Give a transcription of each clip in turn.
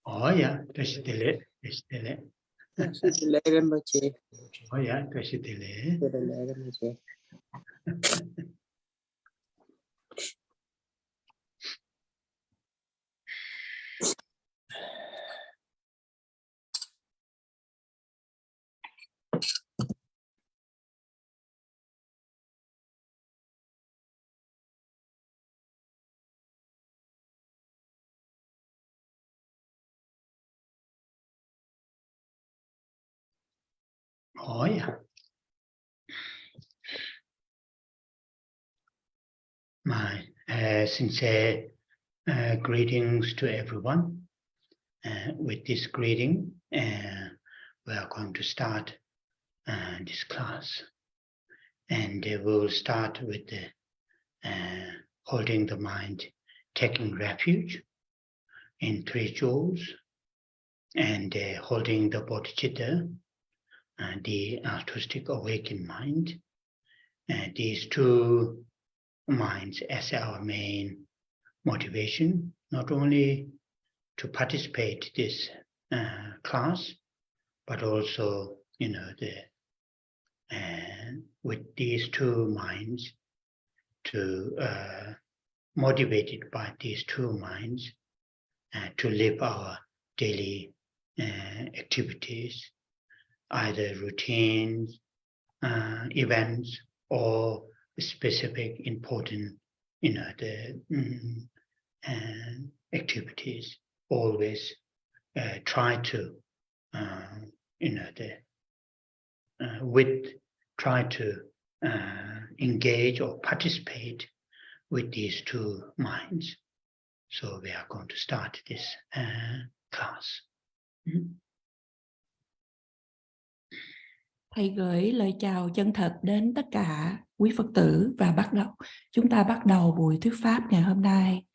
Oh yeah, Tashi tele. Oh yeah, Tashi tele. Oh yeah. My sincere greetings to everyone. With this greeting, we are going to start this class. And we will start with the holding the mind, taking refuge in 3 jewels, and holding the bodhicitta, the altruistic awakened mind. These 2 minds as our main motivation, not only to participate this class, but also, with these 2 minds, to motivated by these 2 minds, to live our daily activities, either routines, events, or specific important, activities. Always try to, try to engage or participate with these 2 minds. So we are going to start this class. Thầy gửi lời chào chân thật đến tất cả quý Phật tử và chúng ta bắt đầu buổi thuyết pháp ngày hôm nay.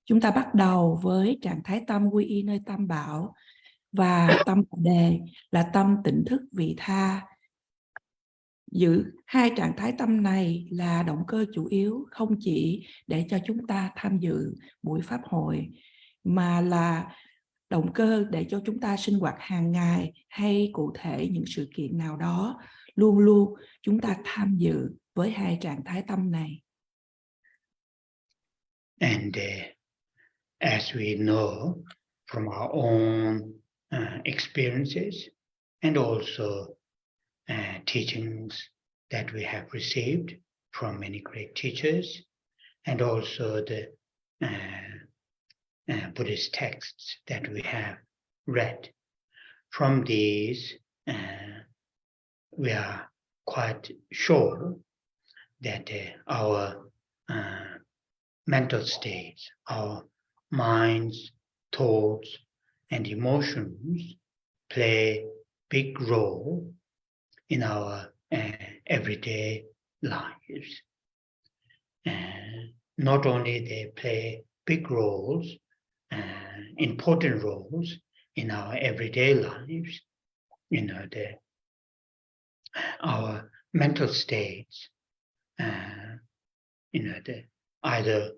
Chúng ta bắt đầu với trạng thái tâm quy y nơi tam bảo, và tâm đề là tâm tỉnh thức vị tha. Giữ 2 trạng thái tâm này là động cơ chủ yếu, không chỉ để cho chúng ta tham dự buổi pháp hội, mà là động cơ để cho chúng ta sinh hoạt hàng ngày hay cụ thể những sự kiện nào đó, luôn luôn chúng ta tham dự với 2 trạng thái tâm này. And as we know from our own experiences and also teachings that we have received from many great teachers, and also the Buddhist texts that we have read. From these, we are quite sure that our mental states, our minds, thoughts, and emotions play big role in our everyday lives. Not only they play big roles, important roles in our everyday lives, our mental states, either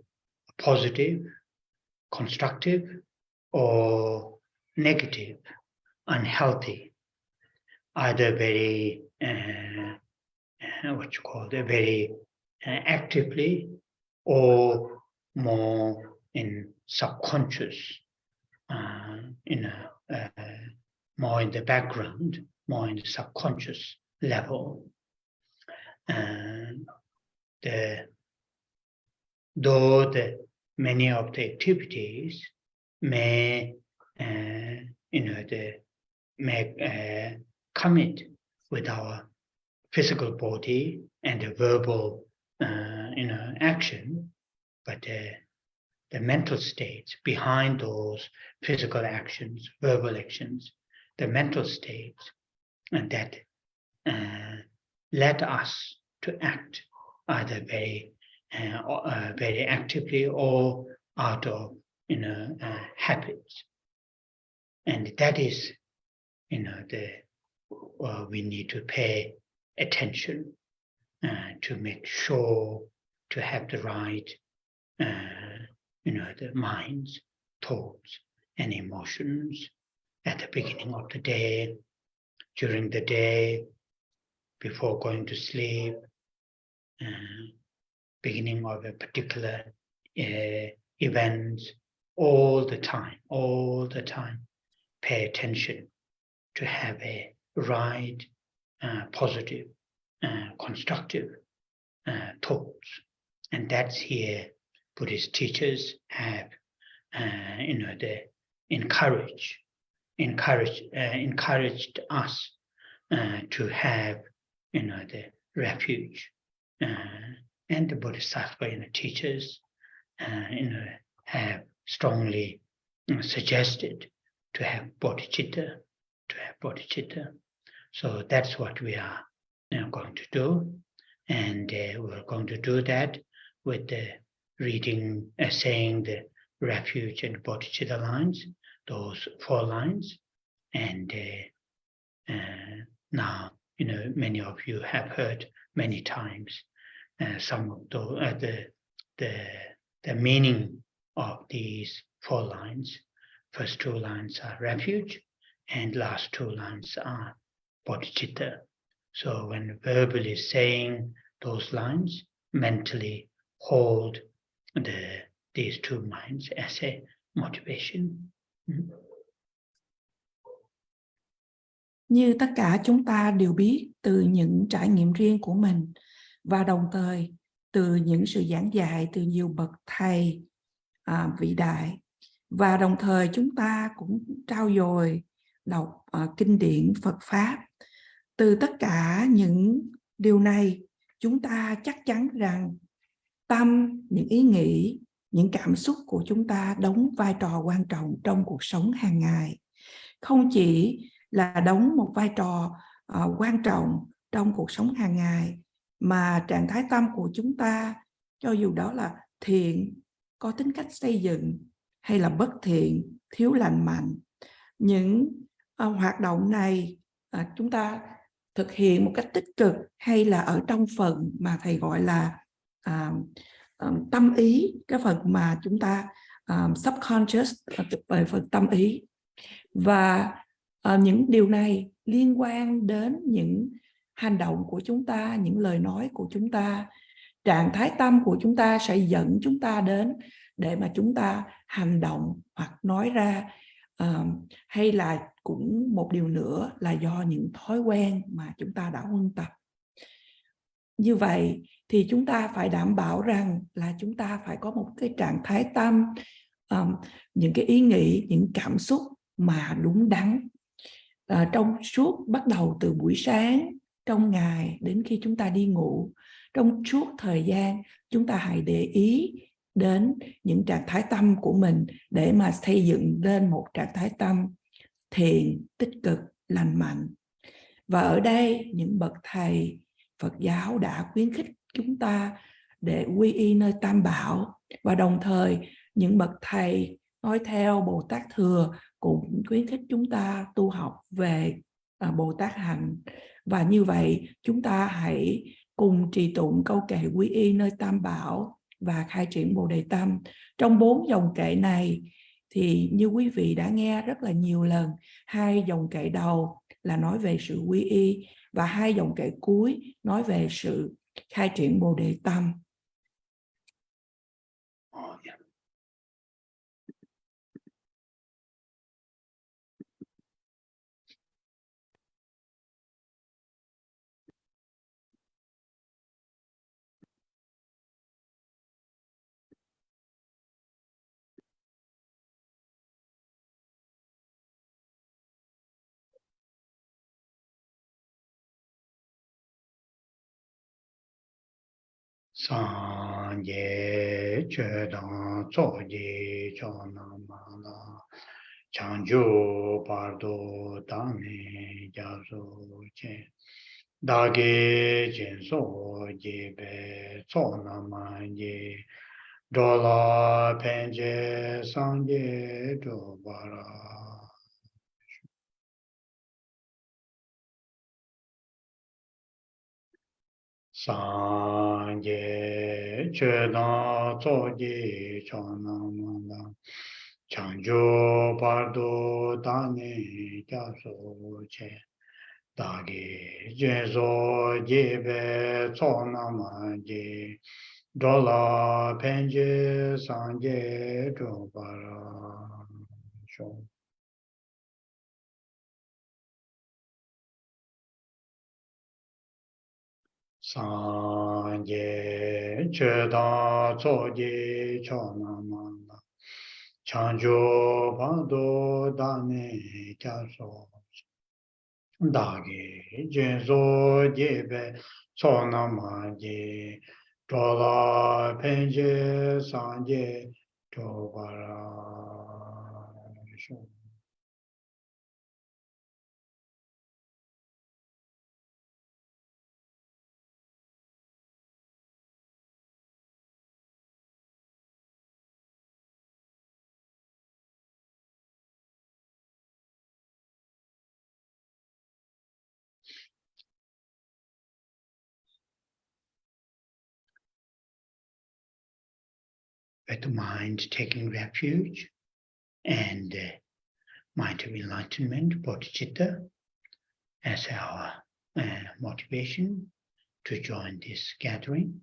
positive, constructive, or negative, unhealthy, either very very actively or more in subconscious, more in the background, more in the subconscious level. Though many of the activities may commit with our physical body and the verbal action, but the mental states behind those physical actions, verbal actions, the mental states, and that led us to act either very actively or out of habits, and that is we need to pay attention to make sure to have the right the minds, thoughts, and emotions at the beginning of the day, during the day, before going to sleep, beginning of a particular event, all the time, pay attention to have a right, positive, constructive thoughts, and that's here Buddhist teachers have encouraged us to have the refuge, and the Bodhisattva teachers have strongly suggested to have bodhicitta, So that's what we are going to do, and we're going to do that with the reading, saying the refuge and bodhicitta lines, those 4 lines, and now many of you have heard many times some of the meaning of these 4 lines. First 2 lines are refuge, and last 2 lines are bodhicitta. So when verbally saying those lines, mentally hold these 2 lines as a motivation. Như tất cả chúng ta đều biết từ những trải nghiệm riêng của mình, và đồng thời từ những sự giảng dạy từ nhiều bậc thầy vĩ đại, và đồng thời chúng ta cũng trau dồi đọc kinh điển Phật Pháp. Từ tất cả những điều này, chúng ta chắc chắn rằng tâm, những ý nghĩ, những cảm xúc của chúng ta đóng vai trò quan trọng trong cuộc sống hàng ngày. Không chỉ là đóng một vai trò quan trọng trong cuộc sống hàng ngày, mà trạng thái tâm của chúng ta, cho dù đó là thiện, có tính cách xây dựng, hay là bất thiện, thiếu lành mạnh, những hoạt động này chúng ta thực hiện một cách tích cực, hay là ở trong phần mà thầy gọi là tâm ý, cái phần mà chúng ta subconscious, về phần tâm ý. Và những điều này liên quan đến những hành động của chúng ta, những lời nói của chúng ta. Trạng thái tâm của chúng ta sẽ dẫn chúng ta đến để mà chúng ta hành động hoặc nói ra, hay là cũng một điều nữa là do những thói quen mà chúng ta đã huân tập. Như vậy thì chúng ta phải đảm bảo rằng là chúng ta phải có một cái trạng thái tâm, những cái ý nghĩ, những cảm xúc mà đúng đắn trong suốt, bắt đầu từ buổi sáng trong ngày đến khi chúng ta đi ngủ. Trong suốt thời gian chúng ta hãy để ý đến những trạng thái tâm của mình để mà xây dựng lên một trạng thái tâm thiện, tích cực, lành mạnh. Và ở đây những bậc thầy Phật giáo đã khuyến khích chúng ta để quy y nơi Tam Bảo, và đồng thời những bậc thầy nói theo Bồ Tát Thừa cũng khuyến khích chúng ta tu học về Bồ Tát Hạnh. Và như vậy chúng ta hãy cùng trì tụng câu kệ quy y nơi Tam Bảo và khai triển Bồ Đề Tâm. Trong 4 dòng kệ này thì như quý vị đã nghe rất là nhiều lần, 2 dòng kệ đầu là nói về sự quy y, và 2 dòng kệ cuối nói về sự khai triển Bồ Đề tâm. Oh, yeah. Sanje Chedan Tsoji Chonamala Chanju Pardo Dame Jaso Che Dage Jenso Jebe Tsonamaje Dola Penje Sanje Dobara Sanje Chedan Tsoji Chonamala Chanjo Pardo Dane Jaso Che Dagi Jenso Jebe Tsonamaje Dola Penje Sanje Dobara Shon. Sanje Chedan Tsoji Chonamala Chanjo Pado Dane Kyaso Dagi Jenso Jebe Tsonamaje Dola Penje Sanje Dobara Shon. With the mind taking refuge and mind of enlightenment, bodhicitta, as our motivation to join this gathering.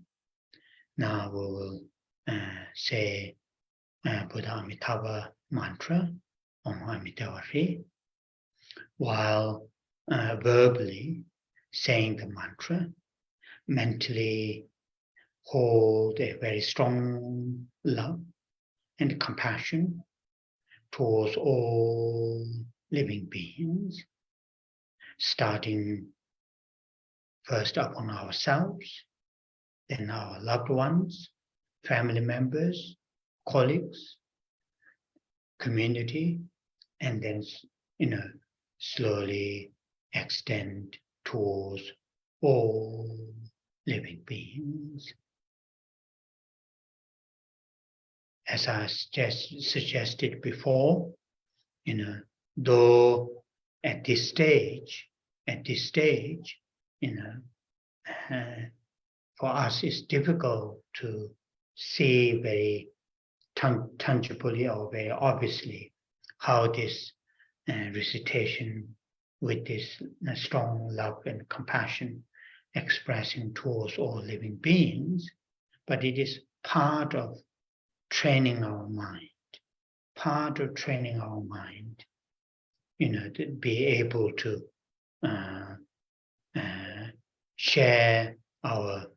Now we will say Buddha Amitabha mantra, Om Amitabha, while verbally saying the mantra, mentally hold a very strong love and compassion towards all living beings, starting first upon ourselves, then our loved ones, family members, colleagues, community, and then, slowly extend towards all living beings. As I suggested before, though at this stage, for us it's difficult to see very tangibly or very obviously how this recitation with this strong love and compassion expressing towards all living beings, but it is part of training our mind, to be able to share our,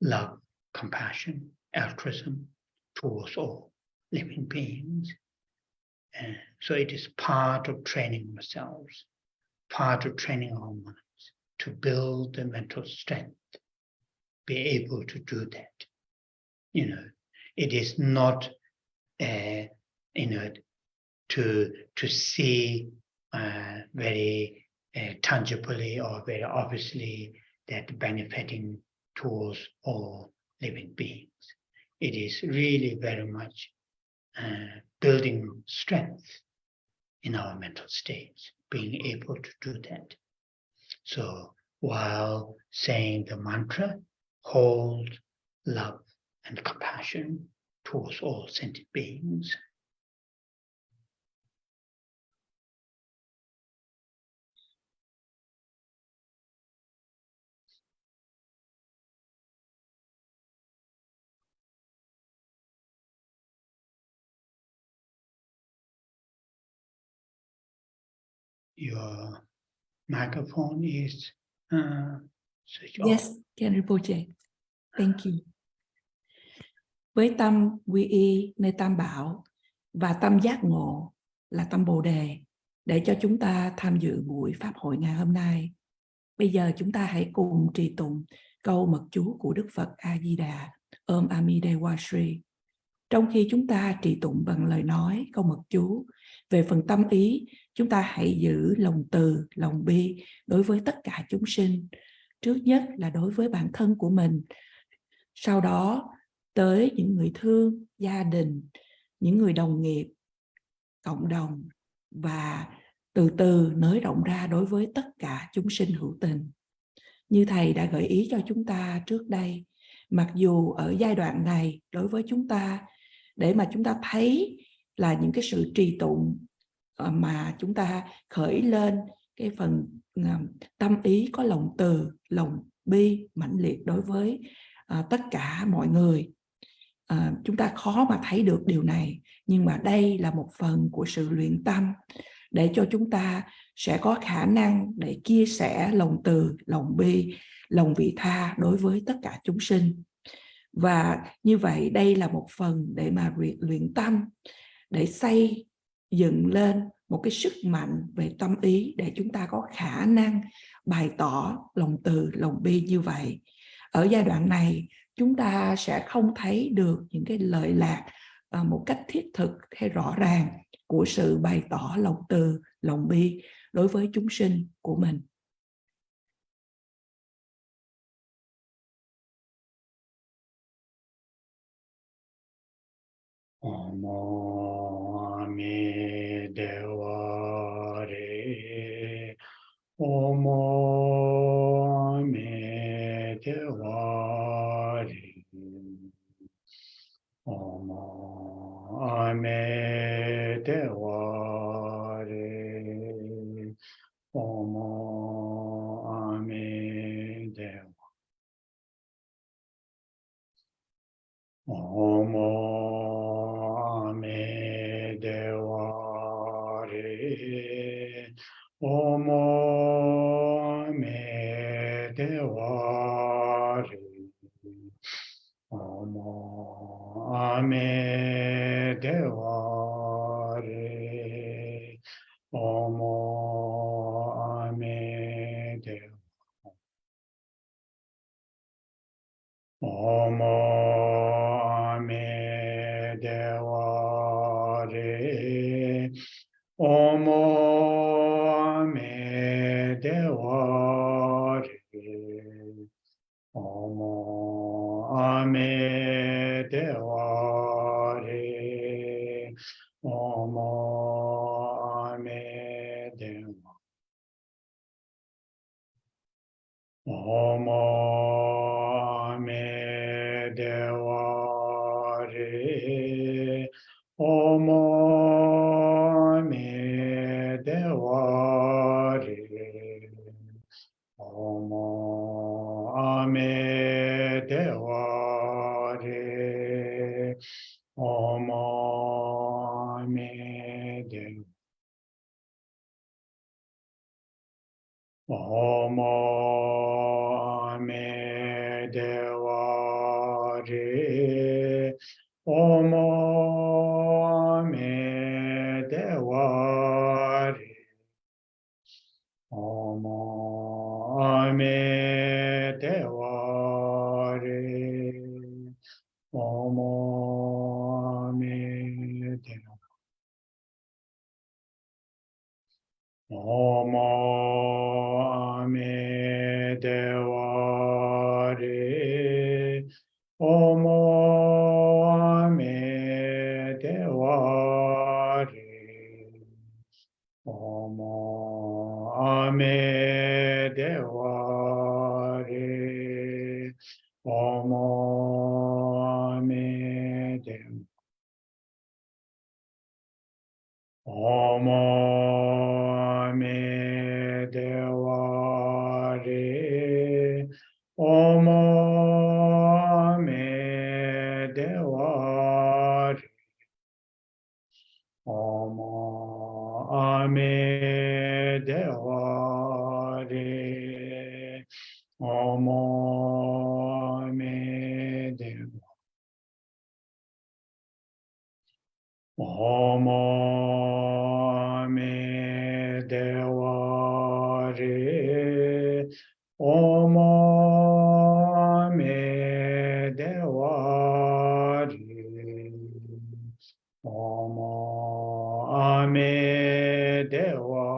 love, compassion, altruism towards all living beings. So it is part of training ourselves, part of training our minds to build the mental strength, be able to do that. It is not, to see very tangibly or very obviously that benefiting towards all living beings. It is really very much building strength in our mental states, being able to do that. So while saying the mantra, hold love and compassion towards all sentient beings. your microphone is switched off. Yes, can you project? Thank you. Với tâm quy y nơi Tam Bảo và tâm giác ngộ là tâm Bồ Đề để cho chúng ta tham dự buổi Pháp hội ngày hôm nay. Bây giờ chúng ta hãy cùng trì tụng câu mật chú của Đức Phật A Di Đà, OM MANI PADME HUM. Trong khi chúng ta trì tụng bằng lời nói câu mật chú, về phần tâm ý, chúng ta hãy giữ lòng từ, lòng bi đối với tất cả chúng sinh. Trước nhất là đối với bản thân của mình, sau đó tới những người thương, gia đình, những người đồng nghiệp, cộng đồng, và từ từ nới rộng ra đối với tất cả chúng sinh hữu tình. Như Thầy đã gợi ý cho chúng ta trước đây, mặc dù ở giai đoạn này đối với chúng ta, để mà chúng ta thấy là những cái sự trì tụng mà chúng ta khởi lên cái phần tâm ý có lòng từ, lòng bi mãnh liệt đối với tất cả mọi người. Chúng ta khó mà thấy được điều này, nhưng mà đây là một phần của sự luyện tâm để cho chúng ta sẽ có khả năng để chia sẻ lòng từ, lòng bi, lòng vị tha đối với tất cả chúng sinh. Và như vậy đây là một phần để mà luyện tâm, để xây dựng lên một cái sức mạnh về tâm ý để chúng ta có khả năng bày tỏ lòng từ, lòng bi như vậy. Ở giai đoạn này chúng ta sẽ không thấy được những cái lợi lạc một cách thiết thực hay rõ ràng của sự bày tỏ lòng từ, lòng bi đối với chúng sinh của mình. Om Mani Devare, Om Mani Devare, Om Mani Devare, Om Mani Devare. Om Mani Devare, Om Mani Devare, Om Mani Devare, Om Mani Devare. Om Mani Devare, Om Mani Devare, Om Mani Devare, Om Mani Devare. Om Mani Devare, Om Mani Devare, Om Mani Devare, Om Mani Devare. Om Mani Devare, Om Mani Devare, Om Mani Devare, Om Mani Devare. Om Mani Devare, Om Mani Devare, Om Mani Devare, Om Mani Devare. Om Mani Devare, Om Mani Devare, Om Ame Devare Om Ame Devare Om Ame Devare Om Ame Devare Om Ame Devare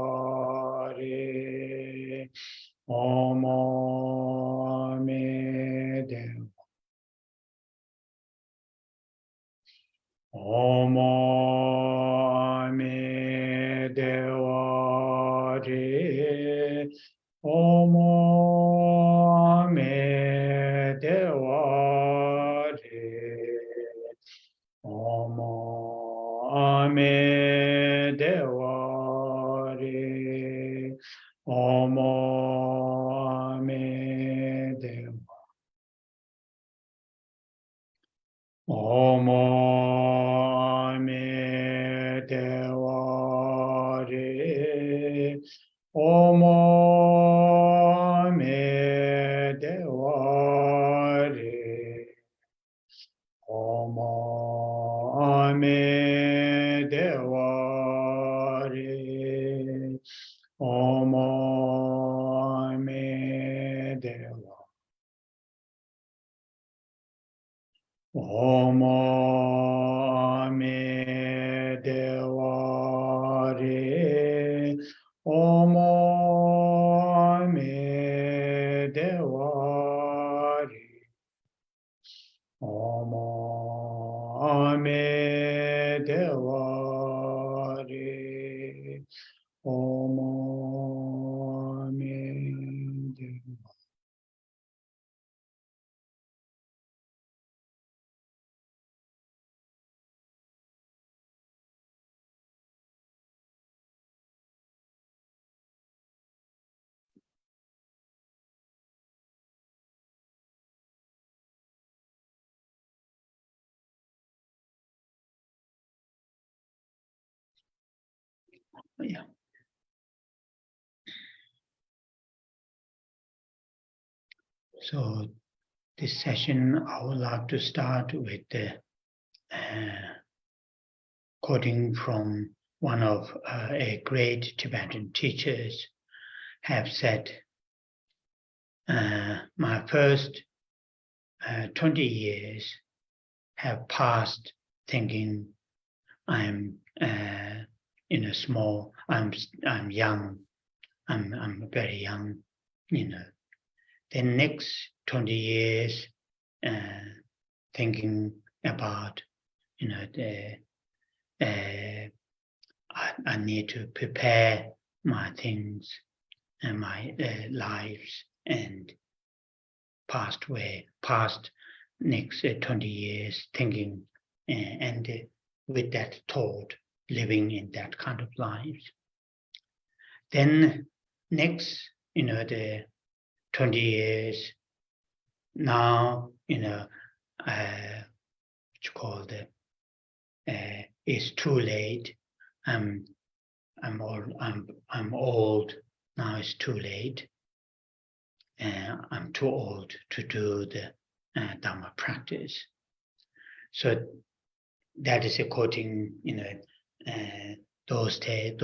Om Ame Devare Om Ame Devare Om Ame Devare Om Ame Devare Om Ame Devare Om Ame Devare Om Ame Devare Om Ame Devare Om Ame Devare Om Ame Devare Om Ame Devare Om Ame Devare Om Ame Devare Yeah. So this session, I would like to start with the quoting from one of a great Tibetan teachers have said, my first 20 years have passed thinking I'm small, I'm young, I'm very young, The next 20 years thinking about, I need to prepare my things and my lives and past next 20 years thinking and with that thought, living in that kind of life. Then next, the 20 years now, it's too late. I'm old now. It's too late. I'm too old to do the Dharma practice. So that is according, those days,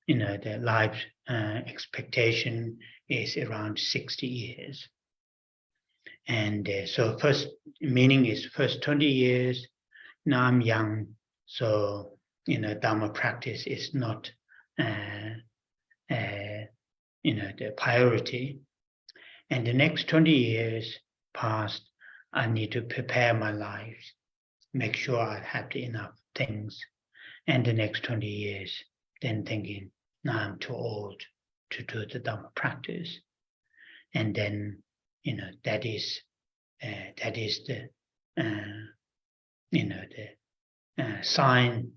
the life expectation is around 60 years. And so first meaning is first 20 years, now I'm young, so Dharma practice is not the priority. And the next 20 years past, I need to prepare my life, make sure I have enough things. And the next 20 years, then thinking, now I'm too old to do the Dharma practice. And then, that is the sign,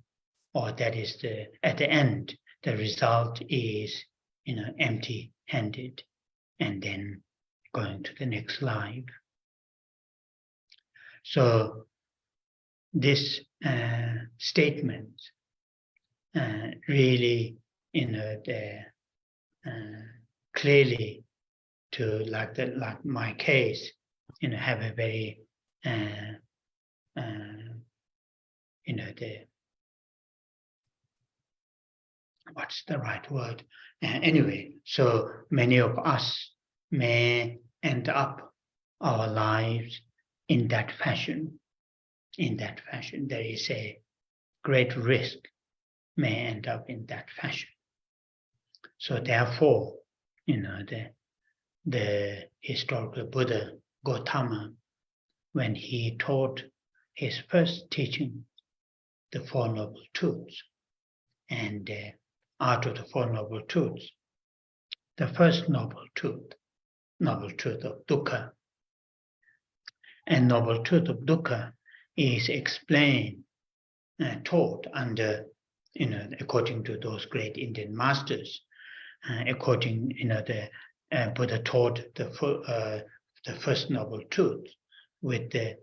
or that is at the end, the result is, empty-handed, and then going to the next life. So this statement really, clearly to like my case, have a very what's the right word? Anyway, so many of us may end up our lives in that fashion. In that fashion, there is a great risk may end up in that fashion. So therefore, the historical Buddha Gautama, when he taught his first teaching, the Four Noble Truths, and out of the Four Noble Truths, the first noble truth of dukkha, and noble truth of dukkha is explained, taught under, according to those great Indian masters, according, the Buddha taught the first noble truth with the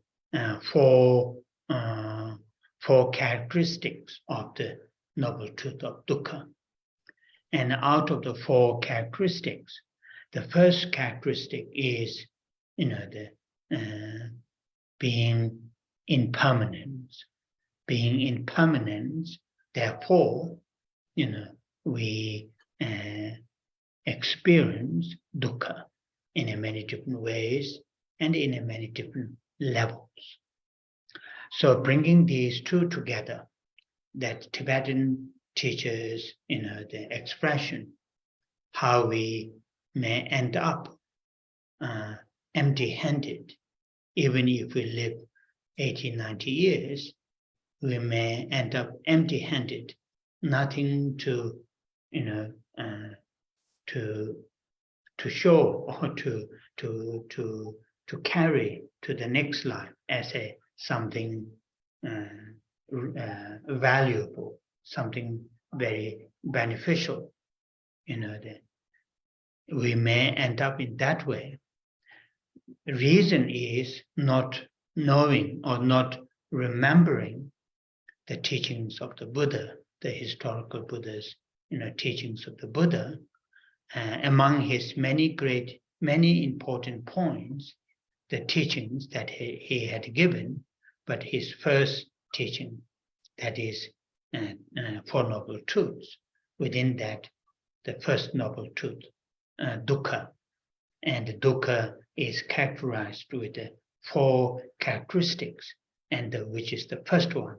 four characteristics of the noble truth of dukkha. And out of the four characteristics, the first characteristic is, the being impermanence. Being impermanence, therefore, we experience dukkha in many different ways and in many different levels. So bringing these two together, that Tibetan teaches, the expression, how we may end up empty-handed. Even if we live 80, 90 years, we may end up empty-handed, nothing to, to show or to carry to the next life as something valuable, something very beneficial. We may end up in that way. The reason is not knowing or not remembering the teachings of the Buddha, the historical Buddha's, teachings of the Buddha. Among his many important points, the teachings that he had given, but his first teaching, that is Four Noble Truths. Within that, the first noble truth, dukkha, and dukkha is characterized with the four characteristics, and which is the first one,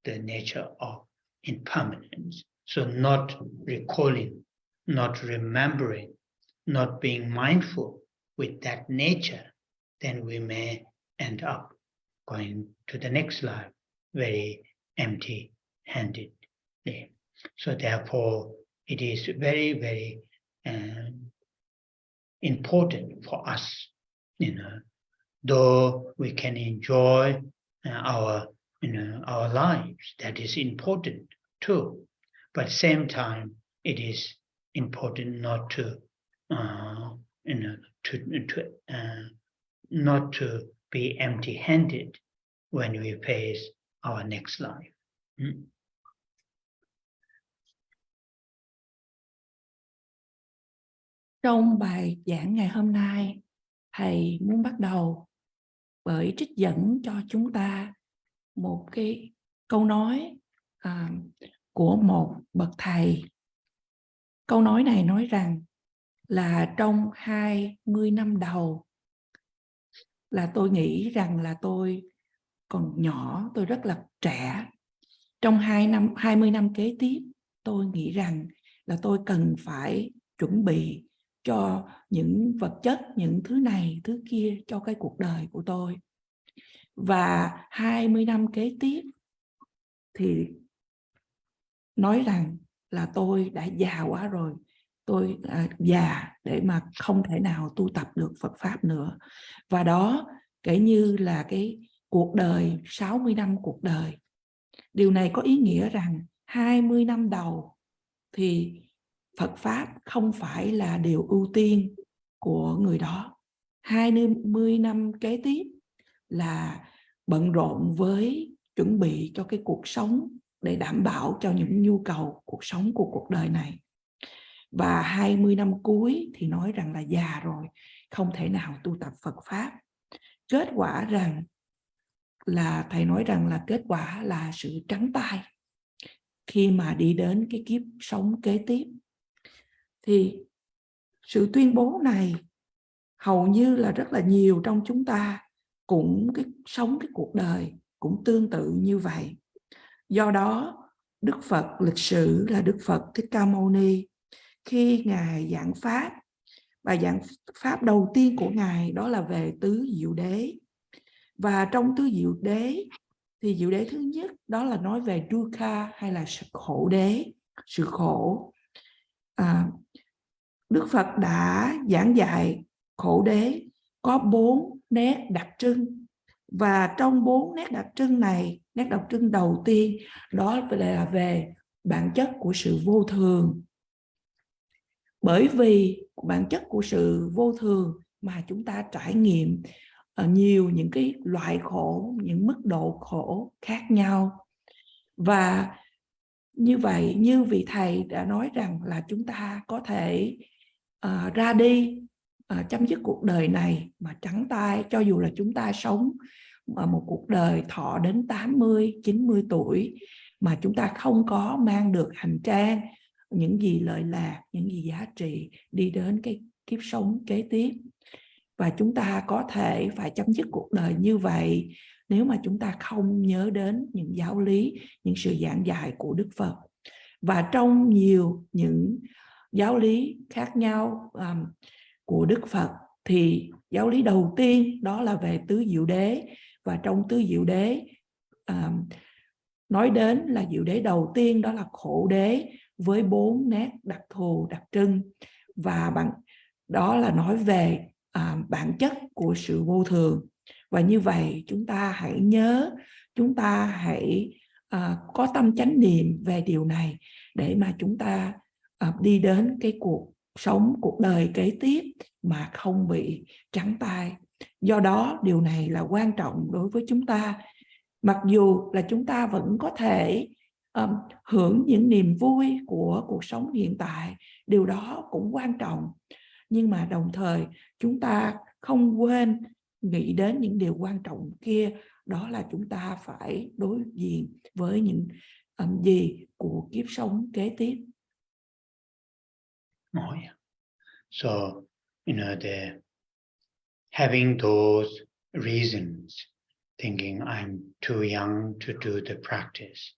the nature of impermanence. So not recalling, not remembering, not being mindful with that nature, then we may end up going to the next life very empty-handedly. So therefore, it is very, very important for us, though we can enjoy our lives, that is important too. But at the same time, it is important not to, not to be empty-handed when we face our next life. Trong bài giảng ngày hôm nay, Thầy muốn bắt đầu bởi trích dẫn cho chúng ta một cái câu nói của một bậc thầy. Câu nói này nói rằng là trong 20 năm đầu, là tôi nghĩ rằng là tôi còn nhỏ, tôi rất là trẻ. Trong 20 năm kế tiếp, tôi nghĩ rằng là tôi cần phải chuẩn bị cho những vật chất, những thứ này, thứ kia cho cái cuộc đời của tôi. Và 20 năm kế tiếp thì nói rằng là tôi đã già quá rồi. Tôi già để mà không thể nào tu tập được Phật Pháp nữa. Và đó kể như là cái cuộc đời, 60 năm cuộc đời. Điều này có ý nghĩa rằng 20 năm đầu thì Phật Pháp không phải là điều ưu tiên của người đó. 20 năm kế tiếp là bận rộn với chuẩn bị cho cái cuộc sống để đảm bảo cho những nhu cầu cuộc sống của cuộc đời này. Và 20 năm cuối thì nói rằng là già rồi, không thể nào tu tập Phật Pháp. Kết quả rằng là thầy nói rằng là kết quả là sự trắng tay khi mà đi đến cái kiếp sống kế tiếp. Thì sự tuyên bố này hầu như là rất là nhiều trong chúng ta cũng sống cái cuộc đời cũng tương tự như vậy. Do đó Đức Phật lịch sử là Đức Phật Thích Ca Mâu Ni, khi Ngài giảng Pháp, bài giảng Pháp đầu tiên của Ngài đó là về tứ diệu đế. Và trong tứ diệu đế thì diệu đế thứ nhất đó là nói về dukkha hay là khổ đế, sự khổ. Đức Phật đã giảng dạy khổ đế có 4 nét đặc trưng. Và trong 4 nét đặc trưng này, nét đặc trưng đầu tiên đó là về bản chất của sự vô thường. Bởi vì bản chất của sự vô thường mà chúng ta trải nghiệm nhiều những cái loại khổ, những mức độ khổ khác nhau. Và như vậy, như vị thầy đã nói rằng là chúng ta có thể ra đi, chấm dứt cuộc đời này mà trắng tay, cho dù là chúng ta sống một cuộc đời thọ đến 80, 90 tuổi mà chúng ta không có mang được hành trang, những gì lợi lạc, những gì giá trị đi đến cái kiếp sống kế tiếp. Và chúng ta có thể phải chấm dứt cuộc đời như vậy nếu mà chúng ta không nhớ đến những giáo lý, những sự giảng dạy của Đức Phật. Và trong nhiều những giáo lý khác nhau của Đức Phật thì giáo lý đầu tiên đó là về tứ diệu đế. Và trong tứ diệu đế nói đến là diệu đế đầu tiên đó là khổ đế với 4 nét đặc thù đặc trưng. Và đó là nói về bản chất của sự vô thường. Và như vậy chúng ta hãy nhớ, chúng ta hãy có tâm chánh niệm về điều này để mà chúng ta đi đến cái cuộc sống, cuộc đời kế tiếp mà không bị trắng tay. Do đó điều này là quan trọng đối với chúng ta. Mặc dù là chúng ta vẫn có thể hưởng những niềm vui của cuộc sống hiện tại, điều đó cũng quan trọng. Nhưng mà đồng thời chúng ta không quên nghĩ đến những điều quan trọng kia, đó là chúng ta phải đối diện với những gì của kiếp sống kế tiếp. Oh, yeah. So, having those reasons, thinking I'm too young to do the practice,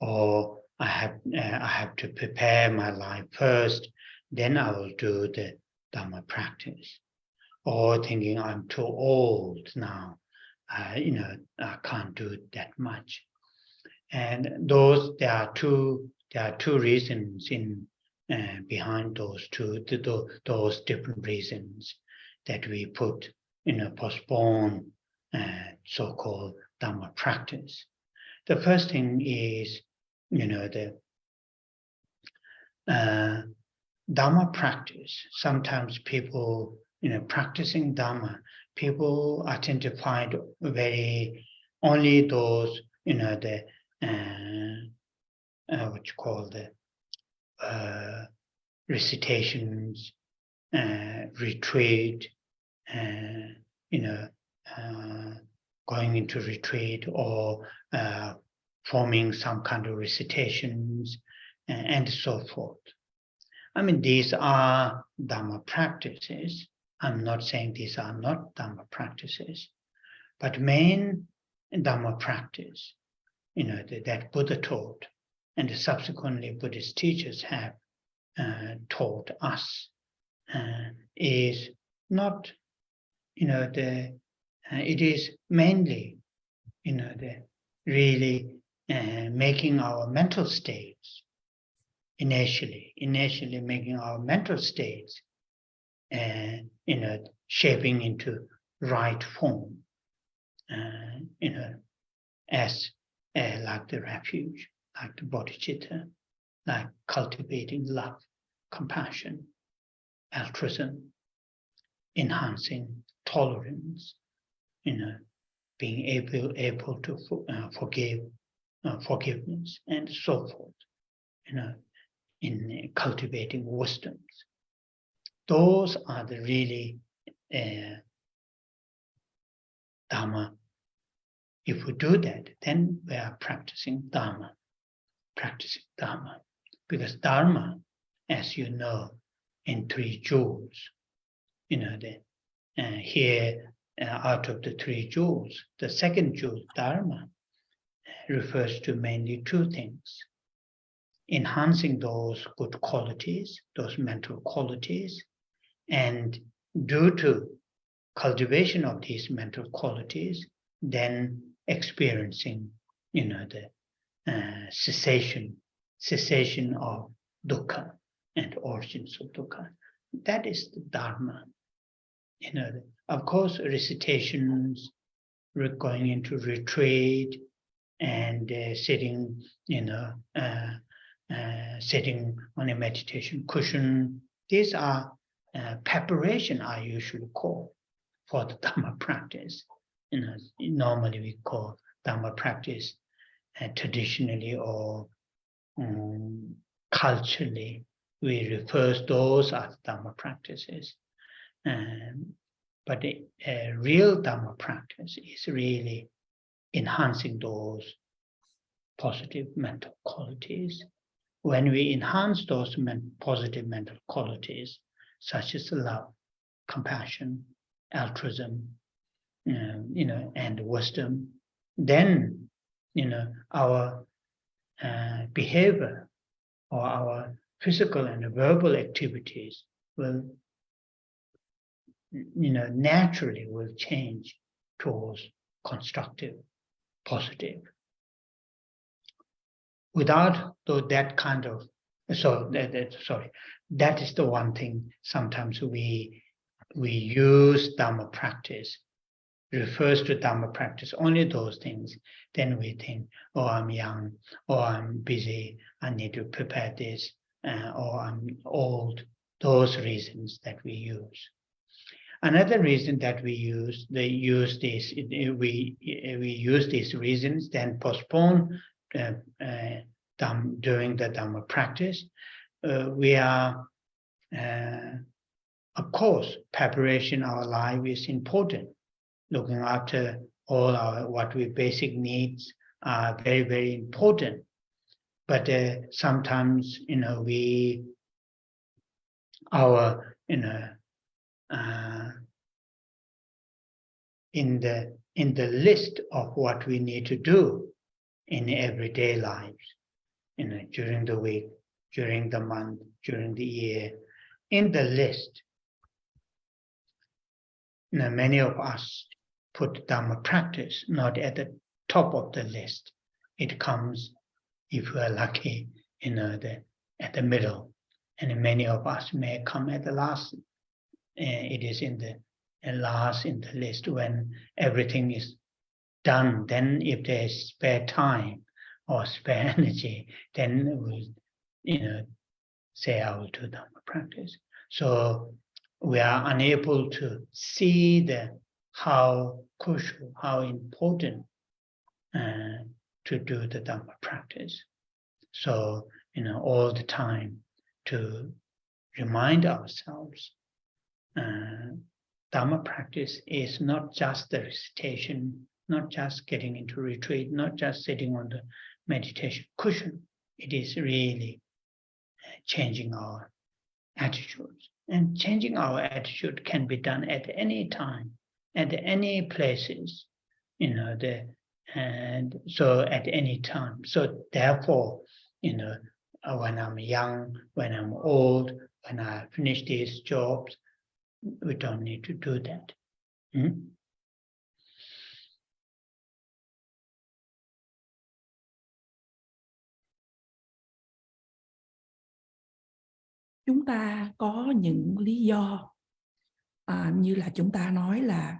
or I have to prepare my life first, then I will do the Dharma practice. Or thinking I'm too old now, I can't do that much. And there are two reasons behind those different reasons that we put postpone so-called Dharma practice. The first thing is the Dharma practice. Sometimes people practicing Dharma, people tend to find only those what you call the recitations, retreat, going into retreat or forming some kind of recitations and so forth. I mean, these are Dharma practices. I'm not saying these are not Dharma practices, but main Dharma practice, that Buddha taught, and subsequently Buddhist teachers have taught us, is not, it is mainly, really making our mental states, initially making our mental states, shaping into right form, as like the refuge, like the bodhicitta, like cultivating love, compassion, altruism, enhancing tolerance, being able to forgiveness, and so forth, in cultivating wisdoms. Those are the really Dharma. If we do that, then we are practicing Dharma. Because Dharma, as you know, in 3 jewels, here out of the 3 jewels, the second jewel, Dharma, refers to mainly 2 things: enhancing those good qualities, those mental qualities, and due to cultivation of these mental qualities, then experiencing, the cessation of dukkha and origins of dukkha. That is the Dharma. Of course, recitations, going into retreat, and sitting, sitting on a meditation cushion. These are preparation, I usually call, for the Dharma practice. Normally we call Dharma practice traditionally or culturally, we refer to those as Dharma practices. But real Dharma practice is really enhancing those positive mental qualities. When we enhance those positive mental qualities, such as love, compassion, altruism, and wisdom, then, our behavior or our physical and verbal activities will, naturally will change towards constructive, positive. Without that kind of, that is the one thing sometimes we use Dharma practice, refers to Dharma practice, only those things. Then we think, oh, I'm young, or I'm busy, I need to prepare this, or I'm old. Those reasons that we use. Another reason that we use, we use these reasons, then postpone during the Dhamma practice. We are, of course, preparation our life is important. Looking after all our basic needs are very, very important. But sometimes, in the list of what we need to do in everyday lives, during the week, during the month, during the year, in the list, many of us put Dhamma practice not at the top of the list. It comes, if we are lucky, at the middle, and many of us may come at the last. It is in the last in the list when everything is done. Then, if there is spare time or spare energy, then we'll, say I will do Dhamma practice. So we are unable to see how crucial, how important to do the Dhamma practice. So, all the time to remind ourselves, Dhamma practice is not just the recitation, not just getting into retreat, not just sitting on the meditation cushion. It is really changing our attitudes. And changing our attitude can be done at any time, at any places, and so at any time. So therefore, when I'm young, when I'm old, when I finish these jobs, we don't need to do that. Chúng ta có những lý do như là chúng ta nói là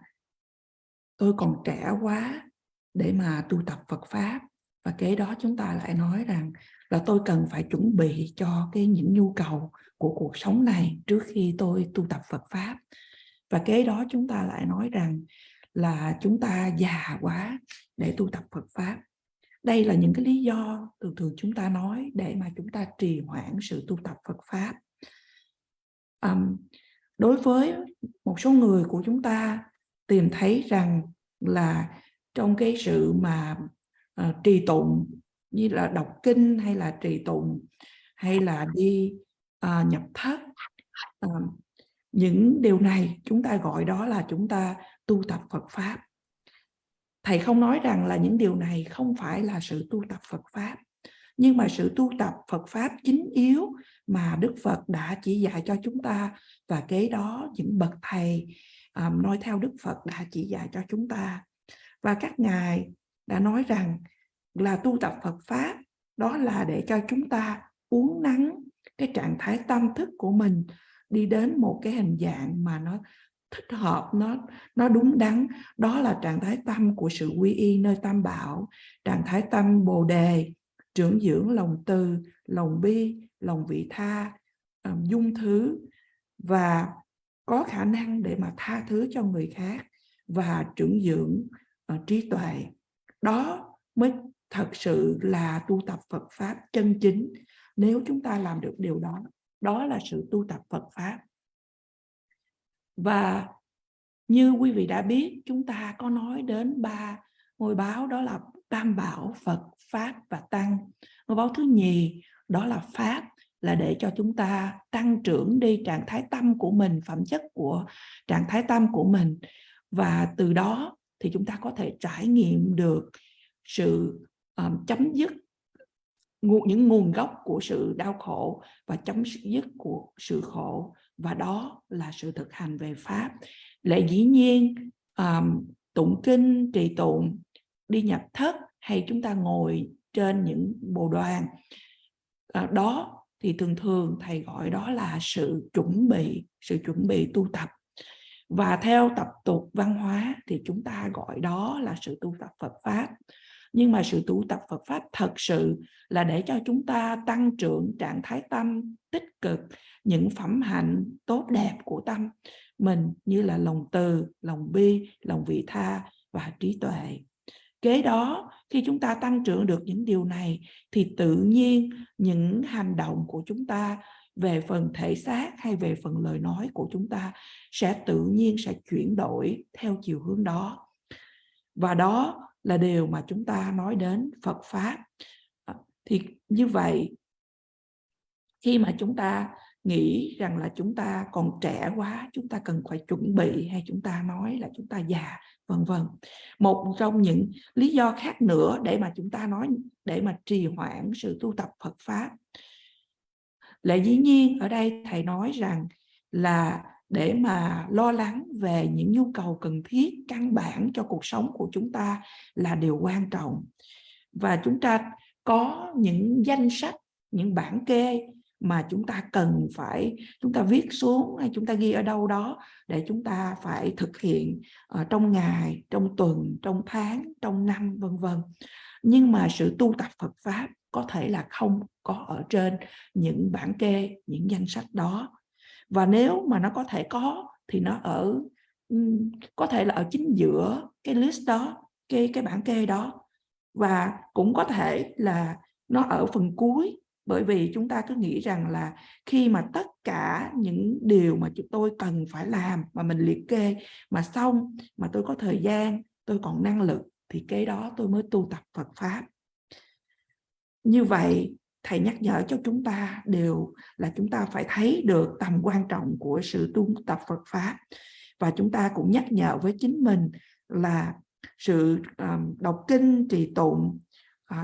tôi còn trẻ quá để mà tu tập Phật Pháp, và kế đó chúng ta lại nói rằng là tôi cần phải chuẩn bị cho những nhu cầu của cuộc sống này trước khi tôi tu tập Phật Pháp, và kế đó chúng ta lại nói rằng là chúng ta già quá để tu tập Phật Pháp. Đây là những cái lý do thường thường chúng ta nói để mà chúng ta trì hoãn sự tu tập Phật Pháp. Đối với một số người của chúng ta tìm thấy rằng là trong cái sự mà trì tụng như là đọc kinh hay là trì tụng hay là đi nhập thất, những điều này chúng ta gọi đó là chúng ta tu tập Phật Pháp. Thầy không nói rằng là những điều này không phải là sự tu tập Phật Pháp, nhưng mà sự tu tập Phật Pháp chính yếu mà Đức Phật đã chỉ dạy cho chúng ta, và kế đó những bậc thầy nói theo Đức Phật đã chỉ dạy cho chúng ta. Và các ngài đã nói rằng là tu tập Phật Pháp đó là để cho chúng ta uốn nắn cái trạng thái tâm thức của mình đi đến một cái hình dạng mà nó thích hợp, nó đúng đắn. Đó là trạng thái tâm của sự quy y nơi Tam Bảo, trạng thái tâm Bồ Đề, trưởng dưỡng lòng từ, lòng bi, lòng vị tha, dung thứ, và có khả năng để mà tha thứ cho người khác, và trưởng dưỡng trí tuệ. Đó mới thật sự là tu tập Phật Pháp chân chính. Nếu chúng ta làm được điều đó, đó là sự tu tập Phật Pháp. Và như quý vị đã biết, chúng ta có nói đến 3 ngôi báo, đó là Tam Bảo, Phật, Pháp và Tăng. Ngôi báo thứ nhì đó là Pháp, là để cho chúng ta tăng trưởng đi trạng thái tâm của mình, phẩm chất của trạng thái tâm của mình. Và từ đó thì chúng ta có thể trải nghiệm được sự chấm dứt những nguồn gốc của sự đau khổ và chấm dứt của sự khổ. Và đó là sự thực hành về Pháp. Lại dĩ nhiên tụng kinh, trì tụng, đi nhập thất hay chúng ta ngồi trên những bồ đoàn, đó thì thường thường thầy gọi đó là sự chuẩn bị tu tập. Và theo tập tục văn hóa thì chúng ta gọi đó là sự tu tập Phật Pháp. Nhưng mà sự tu tập Phật Pháp thật sự là để cho chúng ta tăng trưởng trạng thái tâm tích cực, những phẩm hạnh tốt đẹp của tâm mình, như là lòng từ, lòng bi, lòng vị tha và trí tuệ. Kế đó, khi chúng ta tăng trưởng được những điều này thì tự nhiên những hành động của chúng ta về phần thể xác hay về phần lời nói của chúng ta sẽ tự nhiên sẽ chuyển đổi theo chiều hướng đó. Và đó là điều mà chúng ta nói đến Phật Pháp. Thì như vậy, khi mà chúng ta nghĩ rằng là chúng ta còn trẻ quá, chúng ta cần phải chuẩn bị, hay chúng ta nói là chúng ta già, vân vân. Một trong những lý do khác nữa để mà chúng ta nói, để mà trì hoãn sự tu tập Phật Pháp, là dĩ nhiên ở đây thầy nói rằng là để mà lo lắng về những nhu cầu cần thiết căn bản cho cuộc sống của chúng ta là điều quan trọng. Và chúng ta có những danh sách, những bảng kê mà chúng ta cần phải, chúng ta viết xuống hay chúng ta ghi ở đâu đó để chúng ta phải thực hiện trong ngày, trong tuần, trong tháng, trong năm, vân vân. Nhưng mà sự tu tập Phật Pháp có thể là không có ở trên những bảng kê, những danh sách đó. Và nếu mà nó có thể có thì nó có thể là ở chính giữa cái list đó, cái bảng kê đó. Và cũng có thể là nó ở phần cuối, bởi vì chúng ta cứ nghĩ rằng là khi mà tất cả những điều mà tôi cần phải làm mà mình liệt kê mà xong, mà tôi có thời gian, tôi còn năng lực, thì cái đó tôi mới tu tập Phật Pháp. Như vậy thầy nhắc nhở cho chúng ta đều là chúng ta phải thấy được tầm quan trọng của sự tu tập Phật Pháp. Và chúng ta cũng nhắc nhở với chính mình là sự đọc kinh, trì tụng,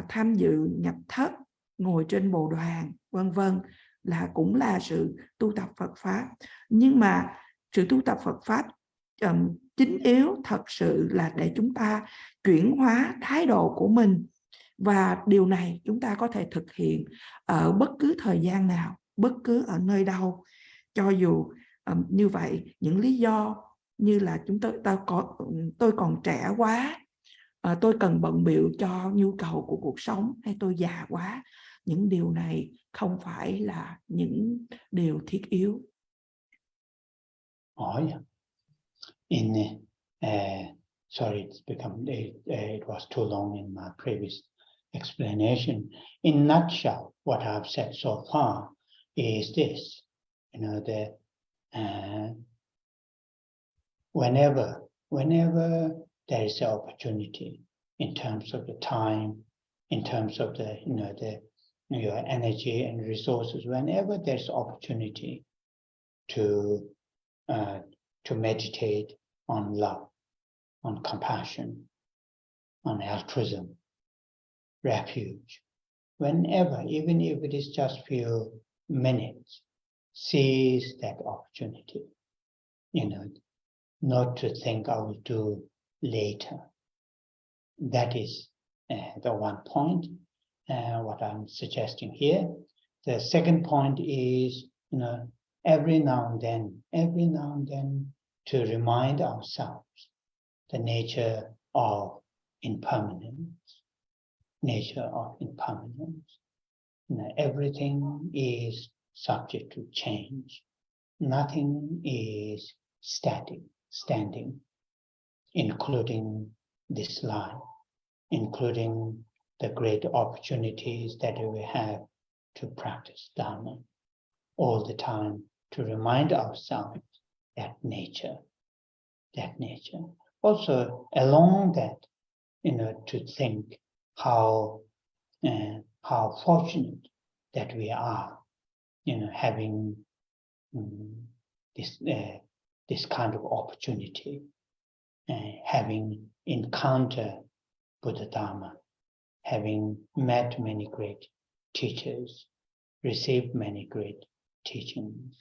tham dự nhập thất, ngồi trên bồ đoàn, vân vân, là cũng là sự tu tập Phật Pháp. Nhưng mà sự tu tập Phật Pháp chính yếu thật sự là để chúng ta chuyển hóa thái độ của mình. Và điều này chúng ta có thể thực hiện ở bất cứ thời gian nào, bất cứ ở nơi đâu. Cho dù như vậy, những lý do như là tôi còn trẻ quá, tôi cần bận bịu cho nhu cầu của cuộc sống, hay tôi già quá, những điều này không phải là những điều thiết yếu. Hỏi in sorry, it was too long in my previous explanation. In a nutshell, what I've said so far is this, whenever there is an opportunity in terms of the time, in terms of your energy and resources, whenever there's opportunity to meditate on love, on compassion, on altruism, refuge, whenever, even if it is just few minutes, seize that opportunity, not to think I will do later. That is the one point, what I'm suggesting here. The second point is, every now and then to remind ourselves the nature of impermanence. Everything is subject to change. Nothing is static, standing, including this life, including the great opportunities that we have to practice Dharma all the time, to remind ourselves that nature. Also, along that, to think how fortunate that we are, having this kind of opportunity, having encountered Buddha Dharma, having met many great teachers, received many great teachings,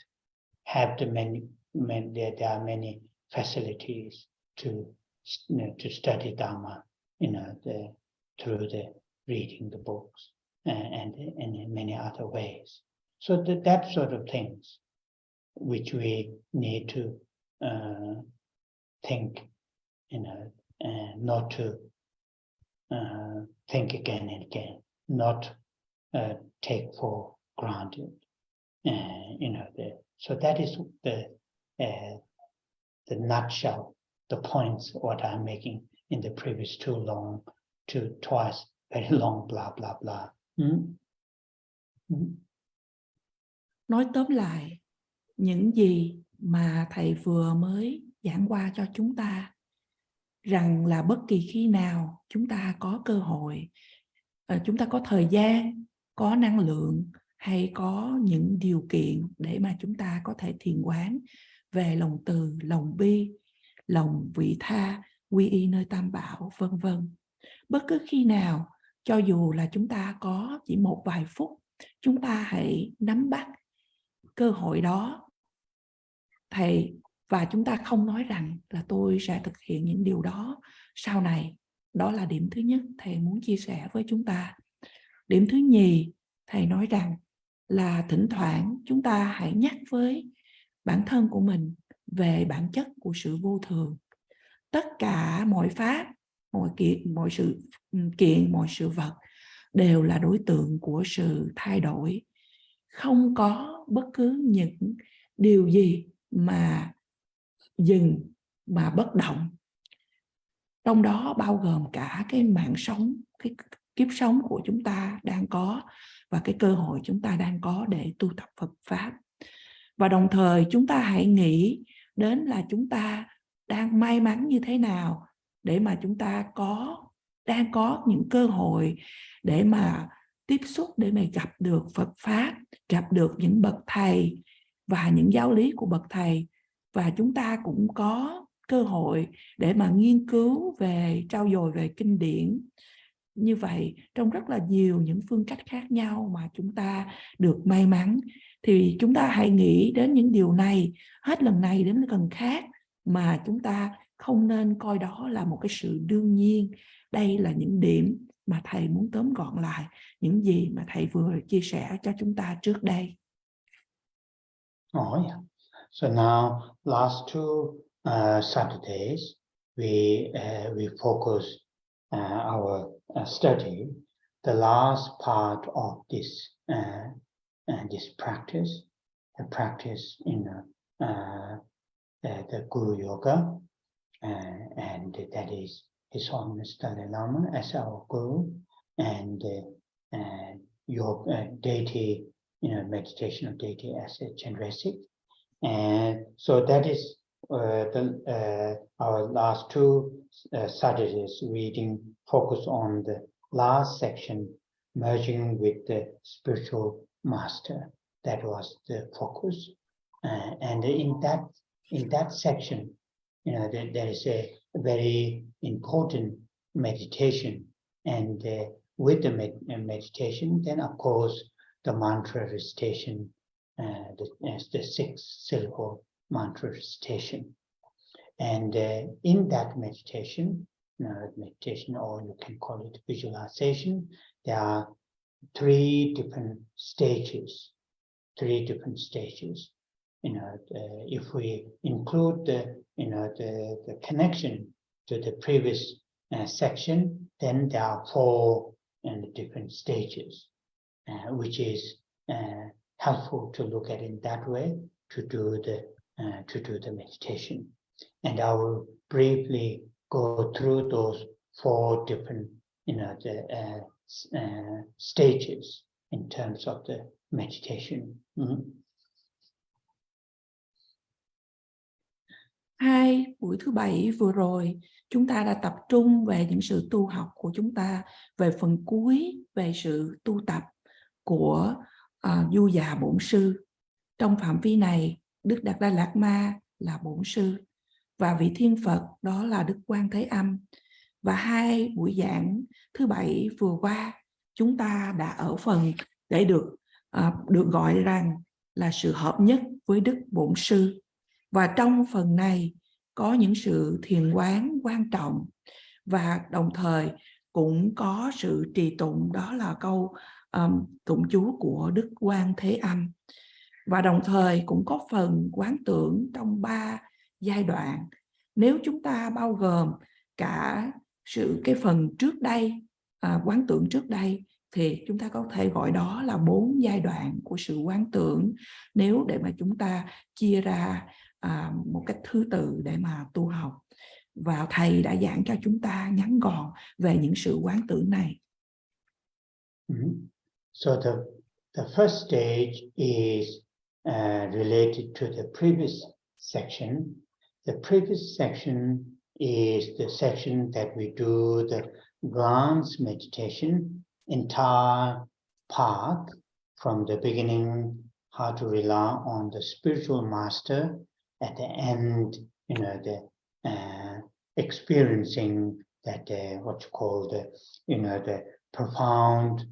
have there are many facilities to study Dharma, through the reading the books and in many other ways. So that sort of things which we need to think, not to think again and again, not take for granted. So that is the nutshell, the points what I'm making in the previous twice very long blah blah blah. Nói tóm lại, những gì mà thầy vừa mới giảng qua cho chúng ta, rằng là bất kỳ khi nào chúng ta có cơ hội, chúng ta có thời gian, có năng lượng hay có những điều kiện để mà chúng ta có thể thiền quán về lòng từ, lòng bi, lòng vị tha, quy y nơi Tam Bảo, vân vân. Bất cứ khi nào, cho dù là chúng ta có chỉ một vài phút, chúng ta hãy nắm bắt cơ hội đó, thầy, và chúng ta không nói rằng là tôi sẽ thực hiện những điều đó sau này. Đó là điểm thứ nhất thầy muốn chia sẻ với chúng ta. Điểm thứ nhì, thầy nói rằng là thỉnh thoảng chúng ta hãy nhắc với bản thân của mình về bản chất của sự vô thường. Tất cả mọi pháp, mọi sự kiện, mọi sự vật đều là đối tượng của sự thay đổi. Không có bất cứ những điều gì mà dừng, mà bất động. Trong đó bao gồm cả cái mạng sống, cái kiếp sống của chúng ta đang có và cái cơ hội chúng ta đang có để tu tập Phật Pháp. Và đồng thời chúng ta hãy nghĩ đến là chúng ta đang may mắn như thế nào để mà chúng ta đang có những cơ hội để mà tiếp xúc, để mà gặp được Phật Pháp, gặp được những bậc thầy và những giáo lý của bậc thầy. Và chúng ta cũng có cơ hội để mà nghiên cứu về, trau dồi về kinh điển. Như vậy, trong rất là nhiều những phương cách khác nhau mà chúng ta được may mắn, thì chúng ta hãy nghĩ đến những điều này hết lần này đến lần khác, mà chúng ta không nên coi đó là một cái sự đương nhiên. Đây là những điểm mà thầy muốn tóm gọn lại những gì mà thầy vừa chia sẻ cho chúng ta trước đây. Oh, yeah. So now, last two Saturdays, we focus our study, the last part of this practice, the practice in the Guru Yoga, and that is His Holiness Dalai Lama as our guru, and your deity, meditational deity as a Chandresik. And so that is our last two Saturdays reading focus on the last section, merging with the spiritual master. That was the focus, and in that section, there is a very important meditation, and with the meditation, then of course the mantra recitation, the 6-syllable mantra recitation, and in that meditation, or you can call it visualization, there are three different stages. If we include the connection to the previous section, then there are 4 different stages, which is helpful to look at in that way to do the meditation. And I will briefly go through those 4 different stages in terms of the meditation. Hai buổi thứ 7 vừa rồi, chúng ta đã tập trung về những sự tu học của chúng ta, về phần cuối, về sự tu tập của Du Già Bổn Sư. Trong phạm vi này, Đức Đạt Lai Lạt Ma là Bổn Sư, và vị Thiên Phật đó là Đức Quan Thế Âm. Và hai buổi giảng thứ 7 vừa qua, chúng ta đã ở phần để được gọi rằng là sự hợp nhất với Đức Bổn Sư. Và trong phần này có những sự thiền quán quan trọng, và đồng thời cũng có sự trì tụng, đó là câu tụng chú của Đức Quan Thế Âm. Và đồng thời cũng có phần quán tưởng trong 3 giai đoạn. Nếu chúng ta bao gồm cả cái phần trước đây, quán tưởng trước đây, thì chúng ta có thể gọi đó là 4 giai đoạn của sự quán tưởng, nếu để mà chúng ta chia ra một cách thứ tự để mà tu học. Và Thầy đã giảng cho chúng ta ngắn gọn về những sự quán tưởng này. So the first stage is related to the previous section. The previous section is the section that we do the glance meditation, entire path from the beginning, how to rely on the spiritual master, at the end, the experiencing that what you call the profound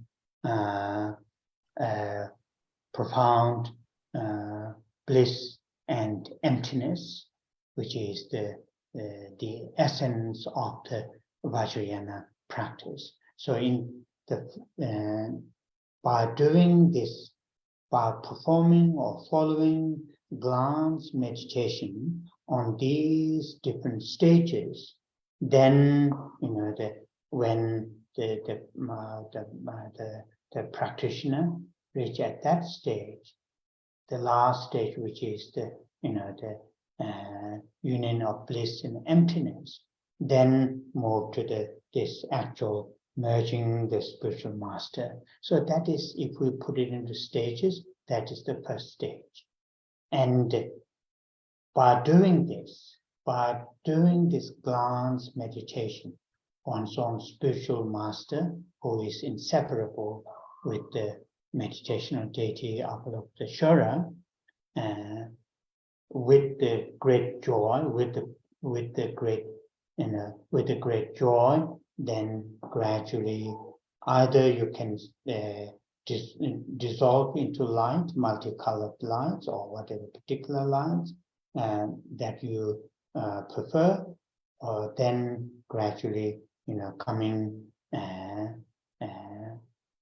bliss and emptiness, which is the essence of the Vajrayana practice. So by doing this, by performing or following glance meditation on these different stages, then when the practitioner reach at that stage, the last stage, which is the union of bliss and emptiness, then move to this actual merging the spiritual master. So that is, if we put it into stages, that is the first stage. And by doing this glance meditation one's own spiritual master, who is inseparable with the meditational deity Avalokiteshvara, with the great joy, with the great joy, then gradually either you can dissolve into light, multicolored lights, or whatever particular lights that you prefer, or then gradually coming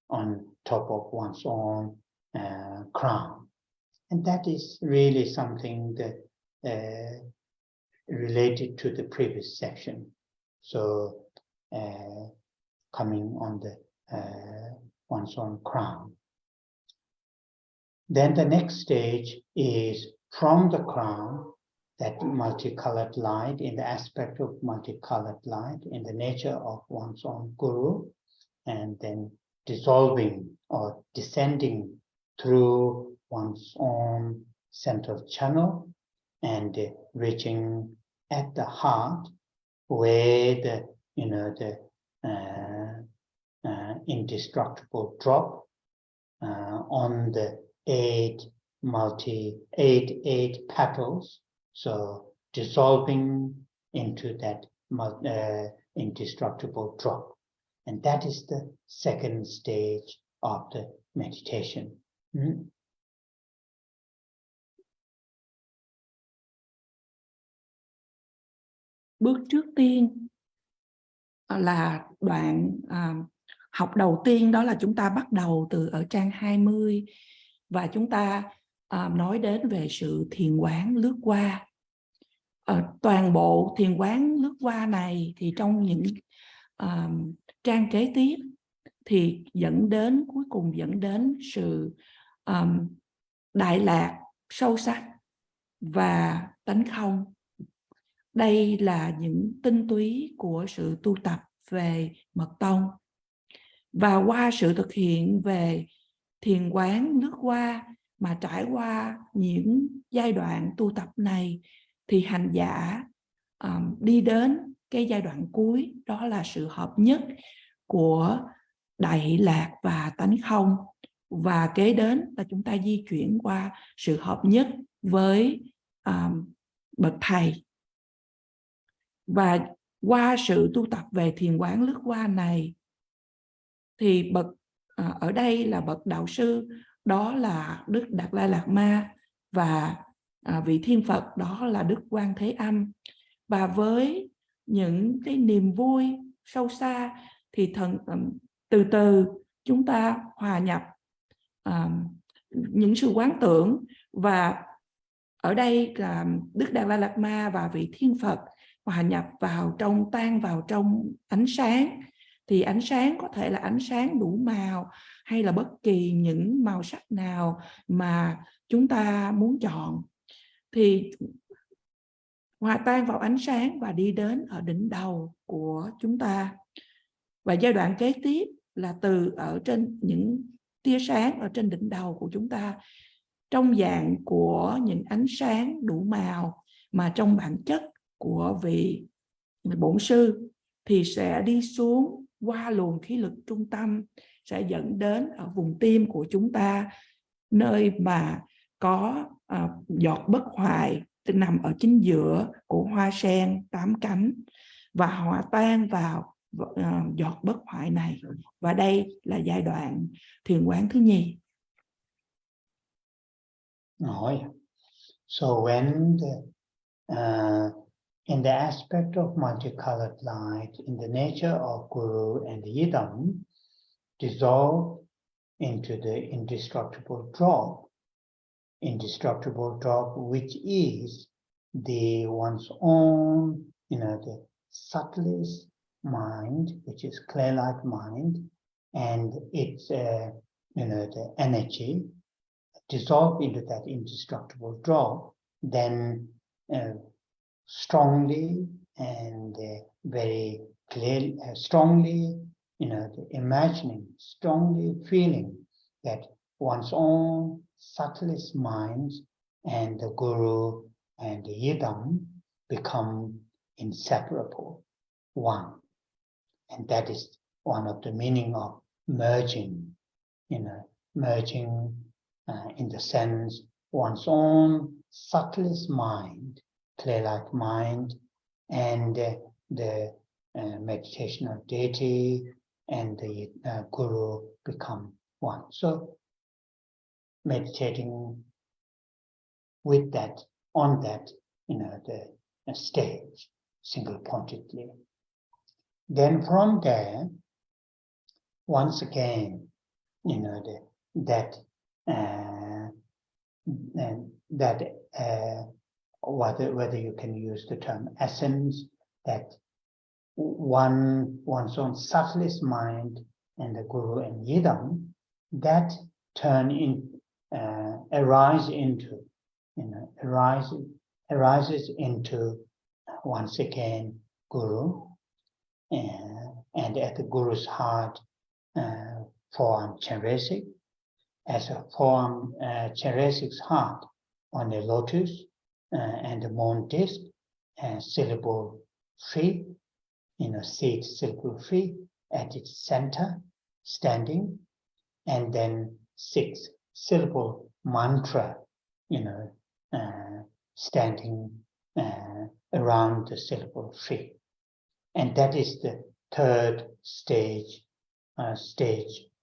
on top of one's own crown. And that is really something that related to the previous section. So coming on the one's own crown. Then the next stage is from the crown that multicolored light, in the aspect of multicolored light, in the nature of one's own guru, and then dissolving or descending through one's own central channel and reaching at the heart where the indestructible drop on the eight petals, so dissolving into that indestructible drop. And that is the second stage of the meditation. Bước trước tiên là đoạn học đầu tiên, đó là chúng ta bắt đầu từ ở trang 20 và chúng ta nói đến về sự thiền quán lướt qua. Toàn bộ thiền quán lướt qua này thì trong những trang kế tiếp thì cuối cùng dẫn đến sự đại lạc sâu sắc và tánh không. Đây là những tinh túy của sự tu tập về mật tông. Và qua sự thực hiện về thiền quán lướt qua mà trải qua những giai đoạn tu tập này thì hành giả đi đến cái giai đoạn cuối, đó là sự hợp nhất của đại lạc và tánh không. Và kế đến là chúng ta di chuyển qua sự hợp nhất với bậc thầy. Và qua sự tu tập về thiền quán lướt qua này thì ở đây là bậc đạo sư, đó là Đức Đạt Lai Lạt Ma, và vị Thiên Phật đó là Đức Quan Thế Âm. Và với những cái niềm vui sâu xa thì từ từ chúng ta hòa nhập những sự quán tưởng. Và ở đây là Đức Đạt Lai Lạt Ma và vị Thiên Phật hòa nhập tan vào trong ánh sáng. Thì ánh sáng có thể là ánh sáng đủ màu hay là bất kỳ những màu sắc nào mà chúng ta muốn chọn. Thì hòa tan vào ánh sáng và đi đến ở đỉnh đầu của chúng ta. Và giai đoạn kế tiếp là từ ở trên những tia sáng ở trên đỉnh đầu của chúng ta, trong dạng của những ánh sáng đủ màu mà trong bản chất của vị bổn sư, thì sẽ đi xuống qua luồng khí lực trung tâm, sẽ dẫn đến ở vùng tim của chúng ta, nơi mà có giọt bất hoại nằm ở chính giữa của hoa sen 8 cánh, và hòa tan vào giọt bất hoại này. Và đây là giai đoạn thiền quán thứ nhì. So when in the aspect of multicolored light, in the nature of Guru and Yidam, dissolve into the indestructible drop, which is one's own, the subtlest mind, which is clear-like mind, and its, the energy dissolve into that indestructible drop, then strongly and very clearly, strongly, imagining, strongly feeling that one's own subtlest minds and the Guru and the Yidam become inseparable, one. And that is one of the meaning of merging, merging in the sense one's own subtlest mind, clear-like mind, and the Meditational Deity and the Guru become one. So meditating with that, on that, the stage, single-pointedly. Then from there, once again, whether you can use the term essence, that one's own subtlest mind and the Guru and Yidam, that arise into arises into, once again, Guru, and at the Guru's heart, form Tsering, as a form Tsering's heart on a lotus and the moon disk, and syllable free, seed syllable free at its center, standing, and then 6 syllable mantra, standing around the syllable free. And that is the third stage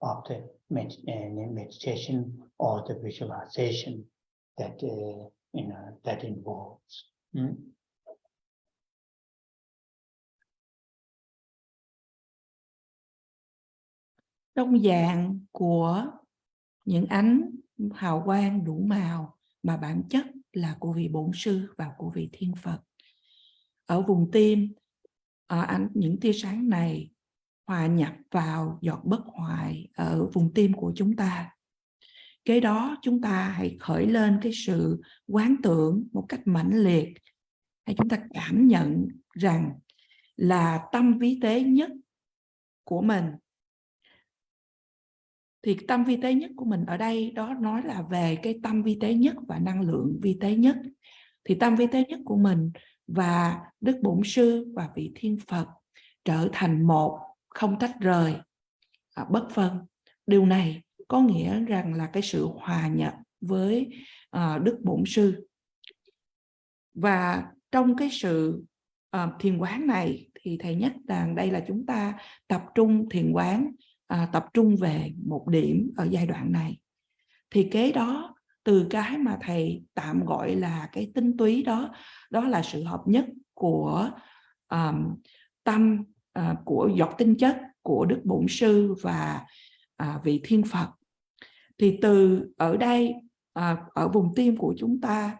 of the meditation or the visualization that that involves. Trong dạng của những ánh hào quang đủ màu mà bản chất là của vị bổn sư và của vị thiên Phật. Ở vùng tim, những tia sáng này hòa nhập vào giọt bất hoại ở vùng tim của chúng ta. Kế đó chúng ta hãy khởi lên cái sự quán tưởng một cách mãnh liệt. Hay chúng ta cảm nhận rằng là tâm vi tế nhất của mình. Thì tâm vi tế nhất của mình ở đây đó nói là về cái tâm vi tế nhất và năng lượng vi tế nhất. Thì tâm vi tế nhất của mình và Đức Bổn Sư và vị Thiên Phật trở thành một, không tách rời, bất phân. Điều này có nghĩa rằng là cái sự hòa nhập với Đức Bổn Sư. Và trong cái sự thiền quán này thì thầy nhắc rằng đây là chúng ta tập trung thiền quán, tập trung về một điểm ở giai đoạn này. Thì kế đó, từ cái mà thầy tạm gọi là cái tinh túy đó, đó là sự hợp nhất của tâm, của giọt tinh chất của Đức Bổn Sư và vị Thiên Phật. Thì từ ở đây, ở vùng tim của chúng ta,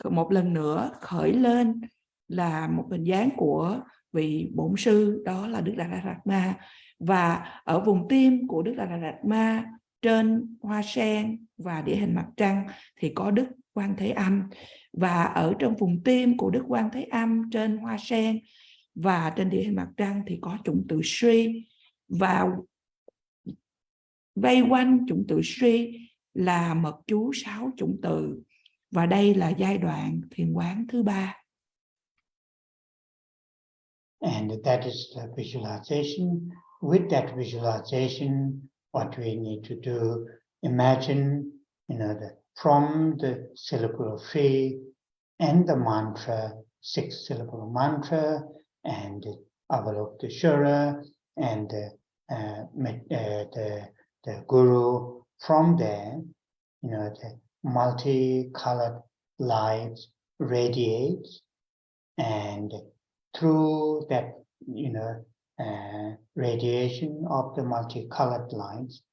một lần nữa khởi lên là một hình dáng của vị Bổn Sư, đó là Đức Dalai Lama. Và ở vùng tim của Đức Dalai Lama, trên hoa sen và đĩa hình mặt trăng thì có Đức Quan Thế Âm. Và ở trong vùng tim của Đức Quan Thế Âm, trên hoa sen và trên đĩa hình mặt trăng thì có chủng tử Sri. Và vây quanh chủng tử Sri là mật chú 6 chủng tử. Và đây là giai đoạn thiền quán thứ 3. And that is the visualization. With that visualization, what we need to do, imagine, from the syllable free and the mantra, 6 syllable mantra, and Avalokiteshvara, and the Guru. From there, the multicolored lights radiates, and through that, radiation of the multicolored lights,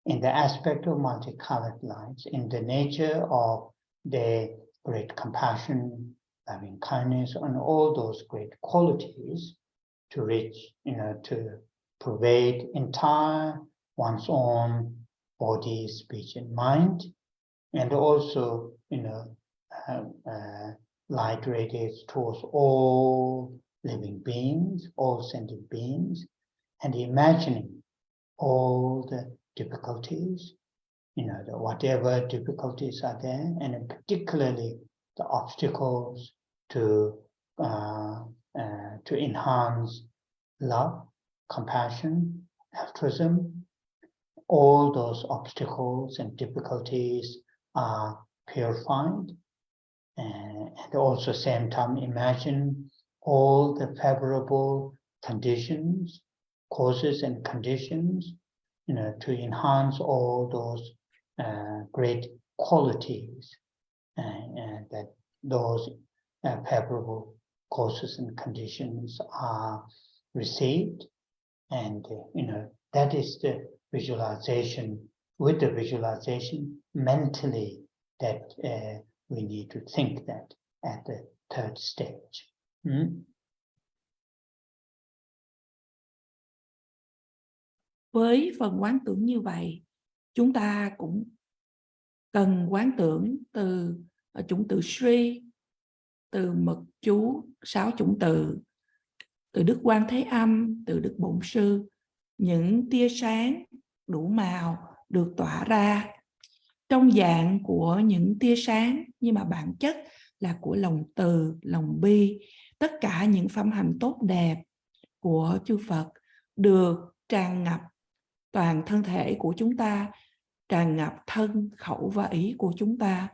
in the aspect of multicolored lights, in the nature of the great compassion, loving kindness, and all those great qualities to reach, to pervade entire one's own body, speech, and mind, and also, light radiates towards all living beings, all sentient beings, and imagining all the difficulties, whatever difficulties are there, and particularly the obstacles to enhance love, compassion, altruism. All those obstacles and difficulties are purified, and also same time imagine all the favorable conditions, causes and conditions, to enhance all those great qualities, and that those favorable causes and conditions are received. And that is the visualization. With the visualization, mentally, that we need to think that at the third stage. Với phần quán tưởng như vậy, chúng ta cũng cần quán tưởng từ chủng tử Sri từ mật chú 6 chủng từ, từ Đức Quan Thế Âm, từ Đức Bổn Sư, những tia sáng đủ màu được tỏa ra trong dạng của những tia sáng, nhưng mà bản chất là của lòng từ, lòng bi. Tất cả những phẩm hạnh tốt đẹp của chư Phật được tràn ngập toàn thân thể của chúng ta, tràn ngập thân, khẩu và ý của chúng ta.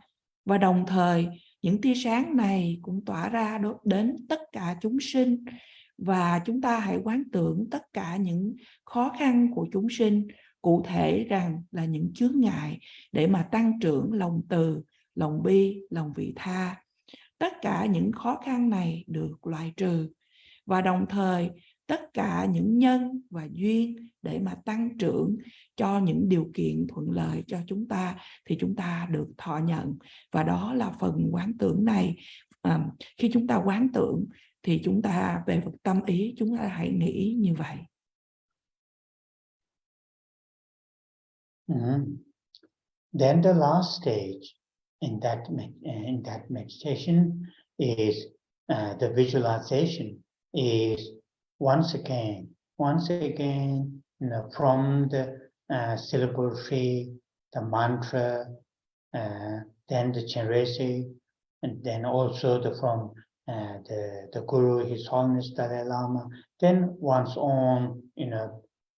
Và đồng thời những tia sáng này cũng tỏa ra đến tất cả chúng sinh. Và chúng ta hãy quán tưởng tất cả những khó khăn của chúng sinh cụ thể rằng là những chướng ngại để mà tăng trưởng lòng từ, lòng bi, lòng vị tha. Tất cả những khó khăn này được loại trừ, và đồng thời tất cả những nhân và duyên để mà tăng trưởng cho những điều kiện thuận lợi cho chúng ta thì chúng ta được thọ nhận. Và đó là phần quán tưởng này. Khi chúng ta quán tưởng thì chúng ta về vực tâm ý, chúng ta hãy nghĩ như vậy. Then the last stage in that meditation is the visualization. Is once again, from the syllable tree, the mantra, then the generosity, and then also from the Guru, His Holiness Dalai Lama, then one's own,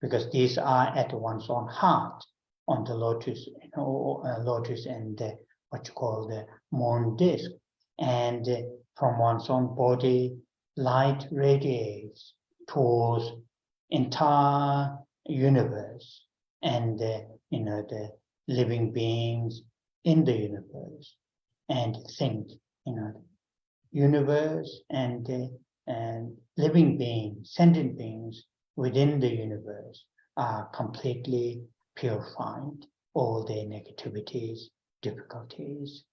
because these are at one's own heart on the lotus, lotus and what you call the moon disk, and from one's own body, light radiates towards entire universe and the living beings in the universe, and think, universe and living beings, sentient beings within the universe are completely purified, all their negativities, difficulties.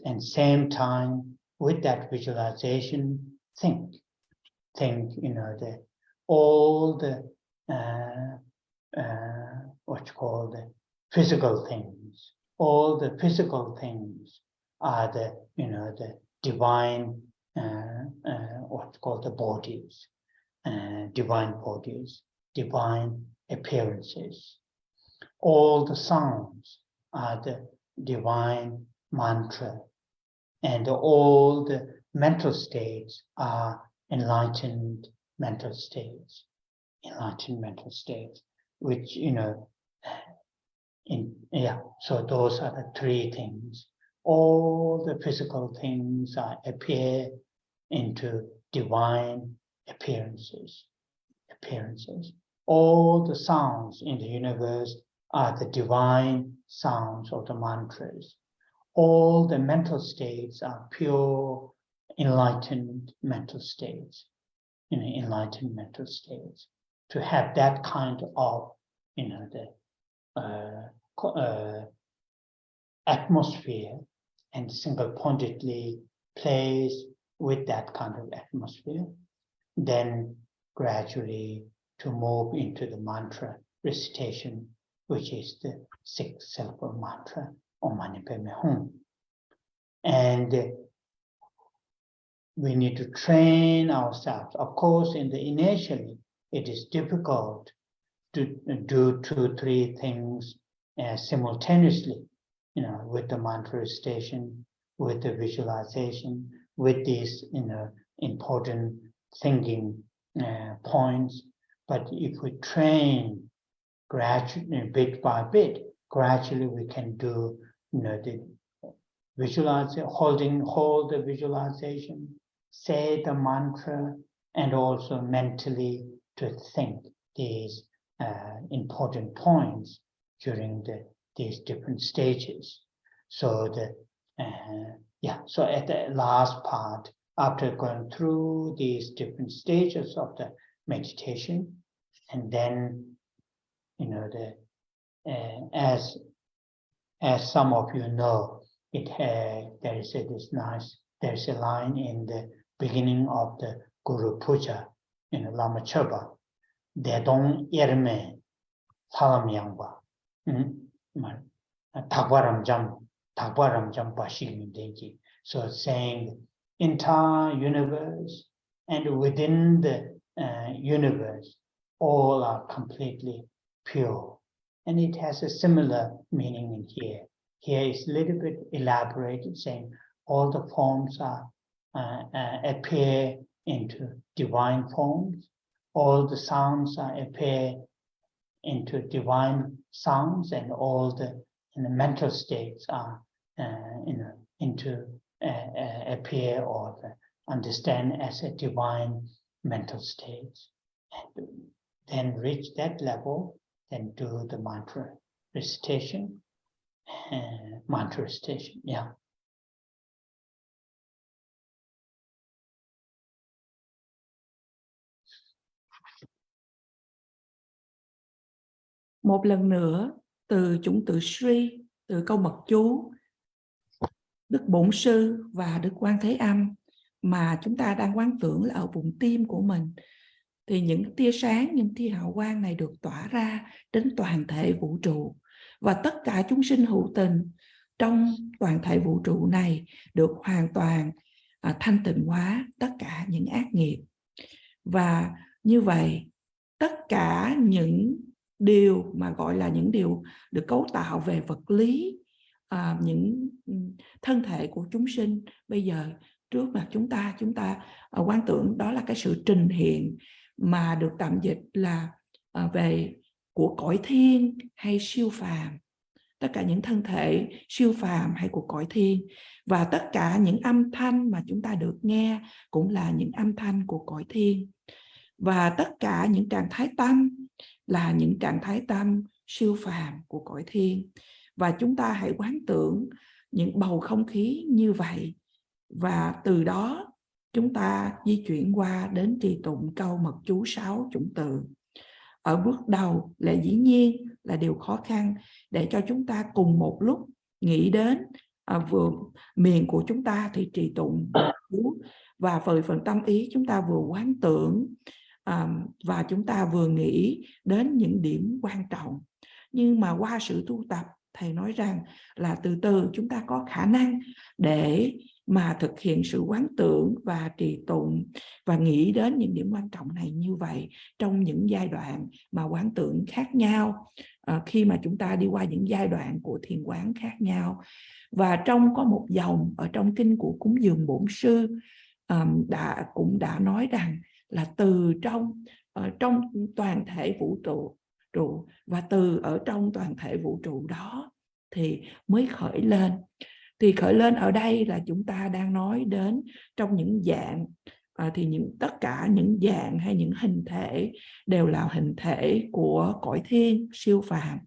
And same time, with that visualization, think, all the what you call the physical things. All the physical things are the divine what's called the bodies, divine bodies, divine appearances. All the sounds are the divine mantra, and all the mental states are enlightened mental states, which so those are the three things. All the physical things appear into divine appearances. All the sounds in the universe are the divine sounds of the mantras. All the mental states are pure enlightened mental states. To have that kind of atmosphere and single-pointedly plays with that kind of atmosphere, then gradually to move into the mantra recitation, which is the 6th syllable mantra, OM MANI PADME HUM. And we need to train ourselves. Of course, initially, it is difficult to do 2-3 things simultaneously, with the mantra recitation, with the visualization, with these, important thinking points. But if we train gradually, bit by bit, gradually we can do, the visualization, hold the visualization, say the mantra, and also mentally to think these important points during these different stages. So so at the last part, after going through these different stages of the meditation, and then as some of you know, there is a line in the beginning of the Guru Puja, Lama Choba, Dedong Yerme Salam Yangba, Takwaram Jam Bashim Denji. So saying entire universe, and within the universe, all are completely pure. And it has a similar meaning in here. Here is a little bit elaborated, saying all the forms are appear into divine forms. All the sounds appear into divine sounds, and all the mental states are appear or understand as a divine mental state. And then reach that level, then do the mantra recitation. Yeah. Một lần nữa, từ chủng từ Sri, từ câu mật chú Đức Bổn Sư và Đức Quan Thế Âm mà chúng ta đang quán tưởng là ở vùng tim của mình, thì những tia sáng, những tia hào quang này được tỏa ra đến toàn thể vũ trụ, và tất cả chúng sinh hữu tình trong toàn thể vũ trụ này được hoàn toàn thanh tịnh hóa tất cả những ác nghiệp. Và như vậy, tất cả những điều mà gọi là những điều được cấu tạo về vật lý, những thân thể của chúng sinh bây giờ trước mặt chúng ta quán tưởng đó là cái sự trình hiện mà được tạm dịch là về của cõi thiên hay siêu phàm, tất cả những thân thể siêu phàm hay của cõi thiên, và tất cả những âm thanh mà chúng ta được nghe cũng là những âm thanh của cõi thiên, và tất cả những trạng thái tâm là những trạng thái tâm siêu phàm của cõi thiên. Và chúng ta hãy quán tưởng những bầu không khí như vậy, và từ đó chúng ta di chuyển qua đến trì tụng câu mật chú 6 chủng từ. Ở bước đầu là dĩ nhiên là điều khó khăn để cho chúng ta cùng một lúc nghĩ đến vừa miệng của chúng ta thì trì tụng chú, và về phần tâm ý chúng ta vừa quán tưởng và chúng ta vừa nghĩ đến những điểm quan trọng. Nhưng mà qua sự tu tập, thầy nói rằng là từ từ chúng ta có khả năng để mà thực hiện sự quán tưởng và trì tụng và nghĩ đến những điểm quan trọng này như vậy trong những giai đoạn mà quán tưởng khác nhau, khi mà chúng ta đi qua những giai đoạn của thiền quán khác nhau. Và có một dòng ở trong kinh của cúng dường Bổn Sư cũng đã nói rằng là từ trong toàn thể vũ trụ, và từ ở trong toàn thể vũ trụ đó thì mới khởi lên. Thì khởi lên ở đây là chúng ta đang nói đến trong những dạng, thì tất cả những dạng hay những hình thể đều là hình thể của cõi thiên siêu phàm.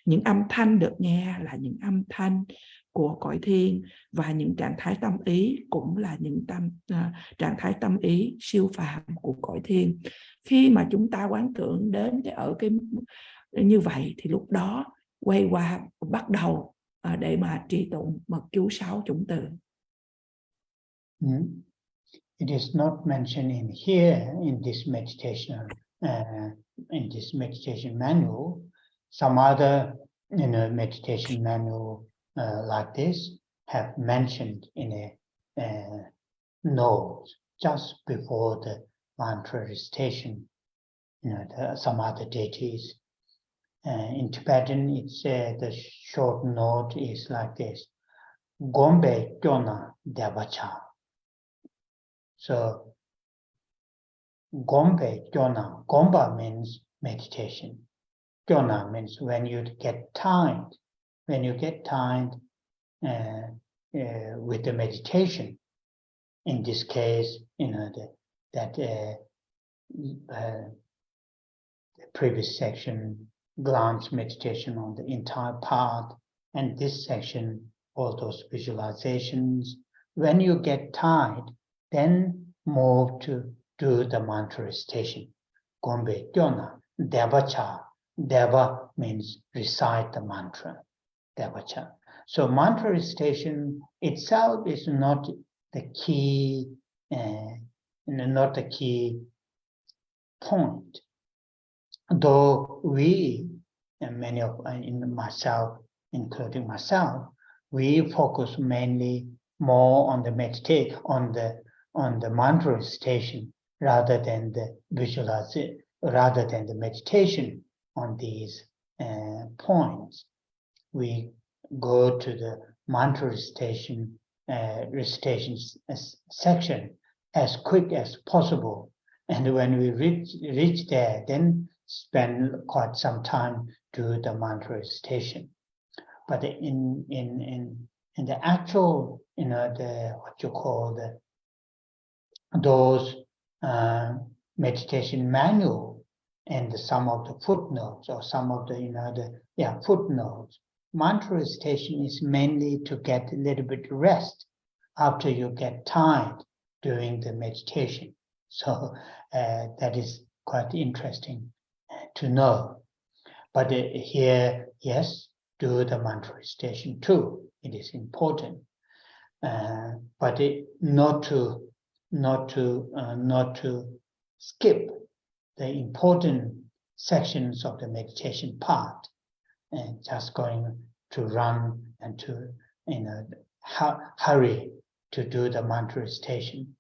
Những âm thanh được nghe là những âm thanh của cõi thiên, và những trạng thái tâm ý cũng là những trạng thái tâm ý siêu phàm của cõi thiên. Khi mà chúng ta quán tưởng đến như vậy thì lúc đó quay qua bắt đầu để mà trì tụng mật chú 6 chủng từ. It is not mentioned in here in this meditation manual. Some other meditation manual like this have mentioned in a note just before the mantra recitation. Some other deities. In Tibetan, it's the short note is like this: Gombe Kyona Devacha. So Gombe Kyona, Gomba means meditation. Kyona means when you get tired. When you get tired with the meditation. In this case, the previous section glance meditation on the entire path, and this section, all those visualizations. When you get tired, then move to do the mantra recitation. Gombe Kyona Devacha. Deva means recite the mantra. Devacha. So mantra recitation itself is not the key, not the key point. Though we, and many of myself, including myself, we focus mainly more on the meditate, on the mantra recitation, rather than the visualization, rather than the meditation on these points. We go to the mantra recitation section as quick as possible, and when we reach there, then spend quite some time to the mantra recitation. But in the actual, the what you call those meditation manual and some of the footnotes or some of the footnotes, mantra recitation is mainly to get a little bit rest after you get tired during the meditation. So that is quite interesting to know. But here, yes, do the mantra recitation too. It is important, but not to skip the important sections of the meditation part, and just going to run and to hurry to do the mantra recitation.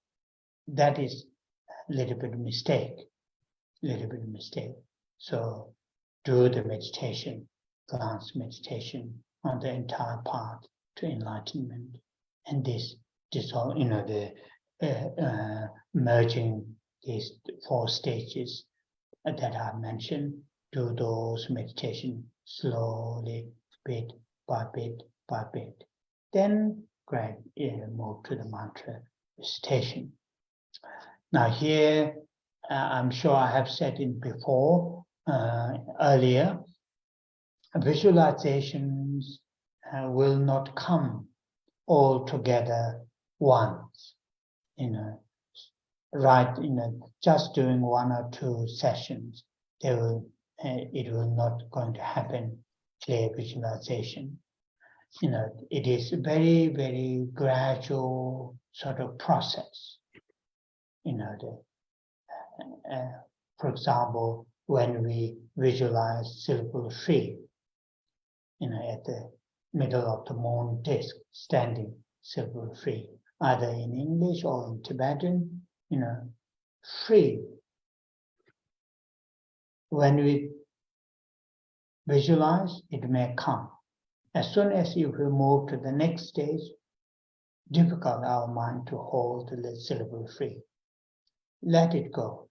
That is a little bit of mistake. So do the meditation, glance meditation on the entire path to enlightenment, and this all, the merging these 4 stages that I mentioned. Do those meditation slowly, bit by bit by bit. Then gradually move to the mantra recitation. Now here, I'm sure I have said it before, earlier, visualizations will not come all together once, just doing 1 or 2 sessions. It will not going to happen, clear visualization. It is a very, very gradual sort of process. For example, when we visualize syllable 3, at the middle of the moon disk, standing syllable 3, either in English or in Tibetan, 3. When we visualize, it may come. As soon as you will move to the next stage, difficult our mind to hold the syllable 3. Let it go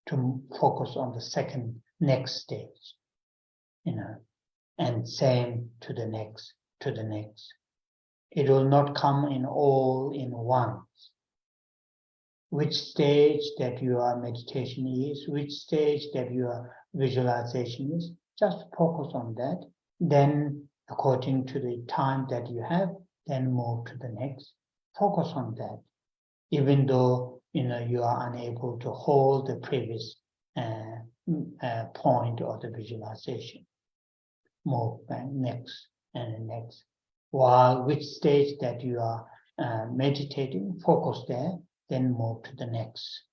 to focus on the next stage, and same to the next. It will not come in all in once. Which stage that your meditation is, which stage that your visualization is, just focus on that. Then, according to the time that you have, then move to the next. Focus on that. Even though you are unable to hold the previous point of the visualization. Move back next and next. While which stage that you are meditating, focus there, then move to the next.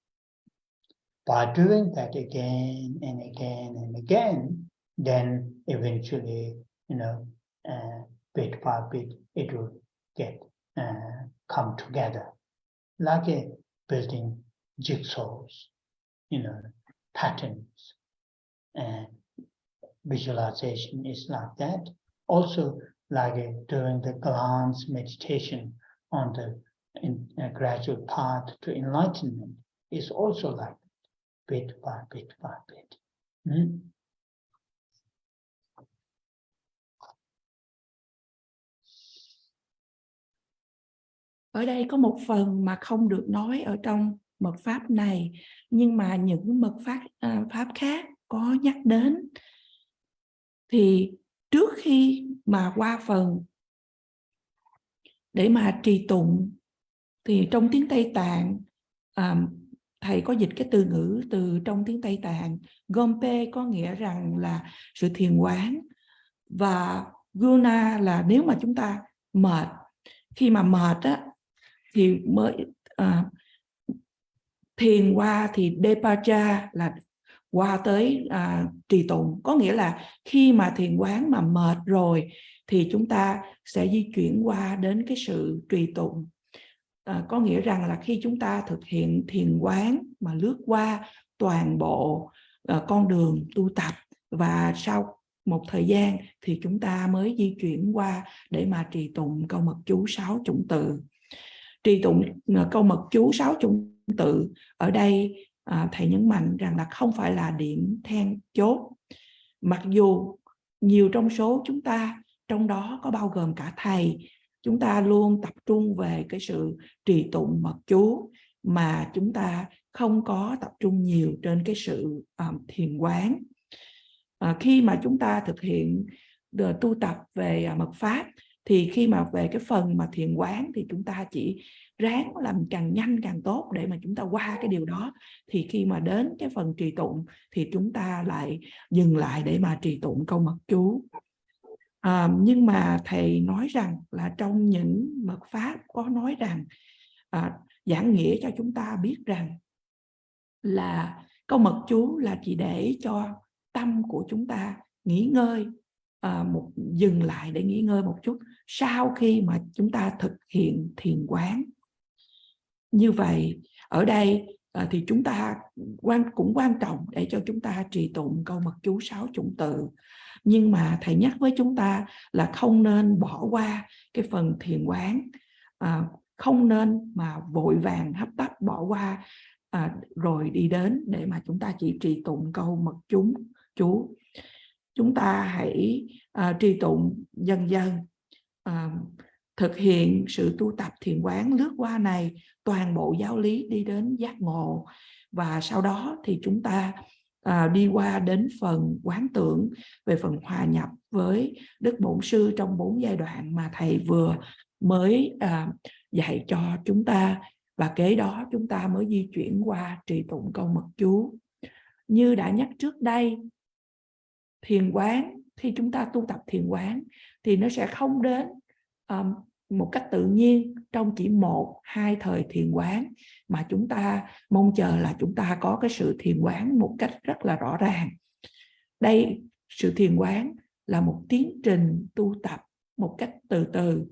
By doing that again and again and again, then eventually, bit by bit, it will get come together, like a building jigsaws, patterns. Visualization is like that. Also, like during the glance meditation on the gradual path to enlightenment, is also like that, bit by bit by bit. Ở đây có một phần mà không được nói ở trong mật pháp này, nhưng mà những mật pháp khác có nhắc đến. Thì trước khi mà qua phần để mà trì tụng, thì trong tiếng Tây Tạng, thầy có dịch cái từ ngữ từ trong tiếng Tây Tạng. Gompe có nghĩa rằng là sự thiền quán, và guna là nếu mà chúng ta mệt. Khi mà mệt á, thì mới thiền qua, thì depacha là qua tới trì tụng. Có nghĩa là khi mà thiền quán mà mệt rồi thì chúng ta sẽ di chuyển qua đến cái sự trì tụng. Có nghĩa rằng là khi chúng ta thực hiện thiền quán mà lướt qua toàn bộ con đường tu tập, và sau một thời gian thì chúng ta mới di chuyển qua để mà trì tụng câu mật chú 6 chủng tự. Trì tụng câu mật chú 6 chủng tự ở đây thầy nhấn mạnh rằng là không phải là điểm then chốt. Mặc dù nhiều trong số chúng ta, trong đó có bao gồm cả thầy, chúng ta luôn tập trung về cái sự trì tụng mật chú, mà chúng ta không có tập trung nhiều trên cái sự thiền quán. Khi mà chúng ta thực hiện tu tập về mật pháp, thì khi mà về cái phần mà thiền quán thì chúng ta chỉ ráng làm càng nhanh càng tốt để mà chúng ta qua cái điều đó. Thì khi mà đến cái phần trì tụng thì chúng ta lại dừng lại để mà trì tụng câu mật chú. Nhưng mà thầy nói rằng là trong những mật pháp có nói rằng giảng nghĩa cho chúng ta biết rằng là câu mật chú là chỉ để cho tâm của chúng ta nghỉ ngơi, dừng lại để nghỉ ngơi một chút sau khi mà chúng ta thực hiện thiền quán. Như vậy ở đây thì chúng ta cũng quan trọng để cho chúng ta trì tụng câu mật chú 6 chủng tự. Nhưng mà thầy nhắc với chúng ta là không nên bỏ qua cái phần thiền quán, không nên mà vội vàng hấp tấp bỏ qua rồi đi đến để mà chúng ta chỉ trì tụng câu mật chú. Chúng ta hãy trì tụng dần dần, thực hiện sự tu tập thiền quán lướt qua này, toàn bộ giáo lý đi đến giác ngộ. Và sau đó thì chúng ta đi qua đến phần quán tưởng, về phần hòa nhập với Đức Bổn Sư trong 4 giai đoạn mà thầy vừa mới dạy cho chúng ta. Và kế đó chúng ta mới di chuyển qua trì tụng câu mật chú. Như đã nhắc trước đây, thiền quán, khi chúng ta tu tập thiền quán thì nó sẽ không đến một cách tự nhiên trong chỉ 1-2 thời thiền quán, mà chúng ta mong chờ là chúng ta có cái sự thiền quán một cách rất là rõ ràng. Đây, sự thiền quán là một tiến trình tu tập một cách từ từ.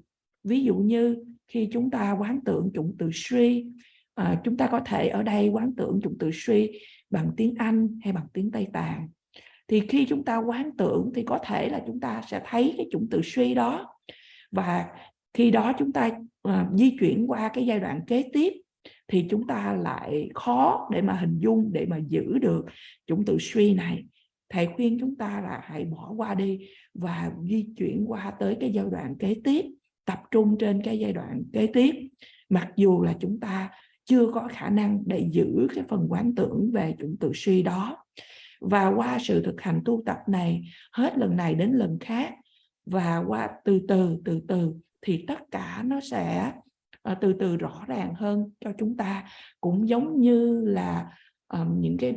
Ví dụ như khi chúng ta quán tưởng chủng từ Sri, chúng ta có thể ở đây quán tưởng chủng từ Sri bằng tiếng Anh hay bằng tiếng Tây Tạng. Thì khi chúng ta quán tưởng thì có thể là chúng ta sẽ thấy cái chủng từ Sri đó. Và khi đó chúng ta di chuyển qua cái giai đoạn kế tiếp thì chúng ta lại khó để mà hình dung, để mà giữ được chủng từ Sri này. Thầy khuyên chúng ta là hãy bỏ qua đi và di chuyển qua tới cái giai đoạn kế tiếp, tập trung trên cái giai đoạn kế tiếp, mặc dù là chúng ta chưa có khả năng để giữ cái phần quán tưởng về chủng từ Sri đó. Và qua sự thực hành tu tập này, hết lần này đến lần khác, và qua từ từ thì tất cả nó sẽ từ từ rõ ràng hơn cho chúng ta. Cũng giống như là những cái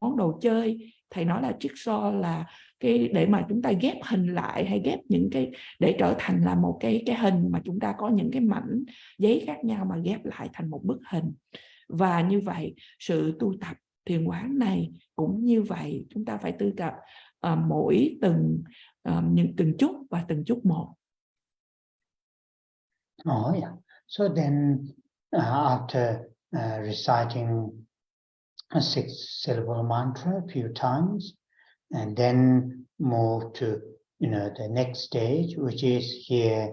món đồ chơi, thầy nói là jigsaw là cái để mà chúng ta ghép hình lại, hay ghép những cái để trở thành là một cái hình mà chúng ta có những cái mảnh giấy khác nhau mà ghép lại thành một bức hình. Và như vậy sự tu tập thiền quán này cũng như vậy, chúng ta phải tu tập mỗi từng chút một. Oh yeah. So then, after reciting a 6-syllable mantra a few times, and then move to the next stage, which is here,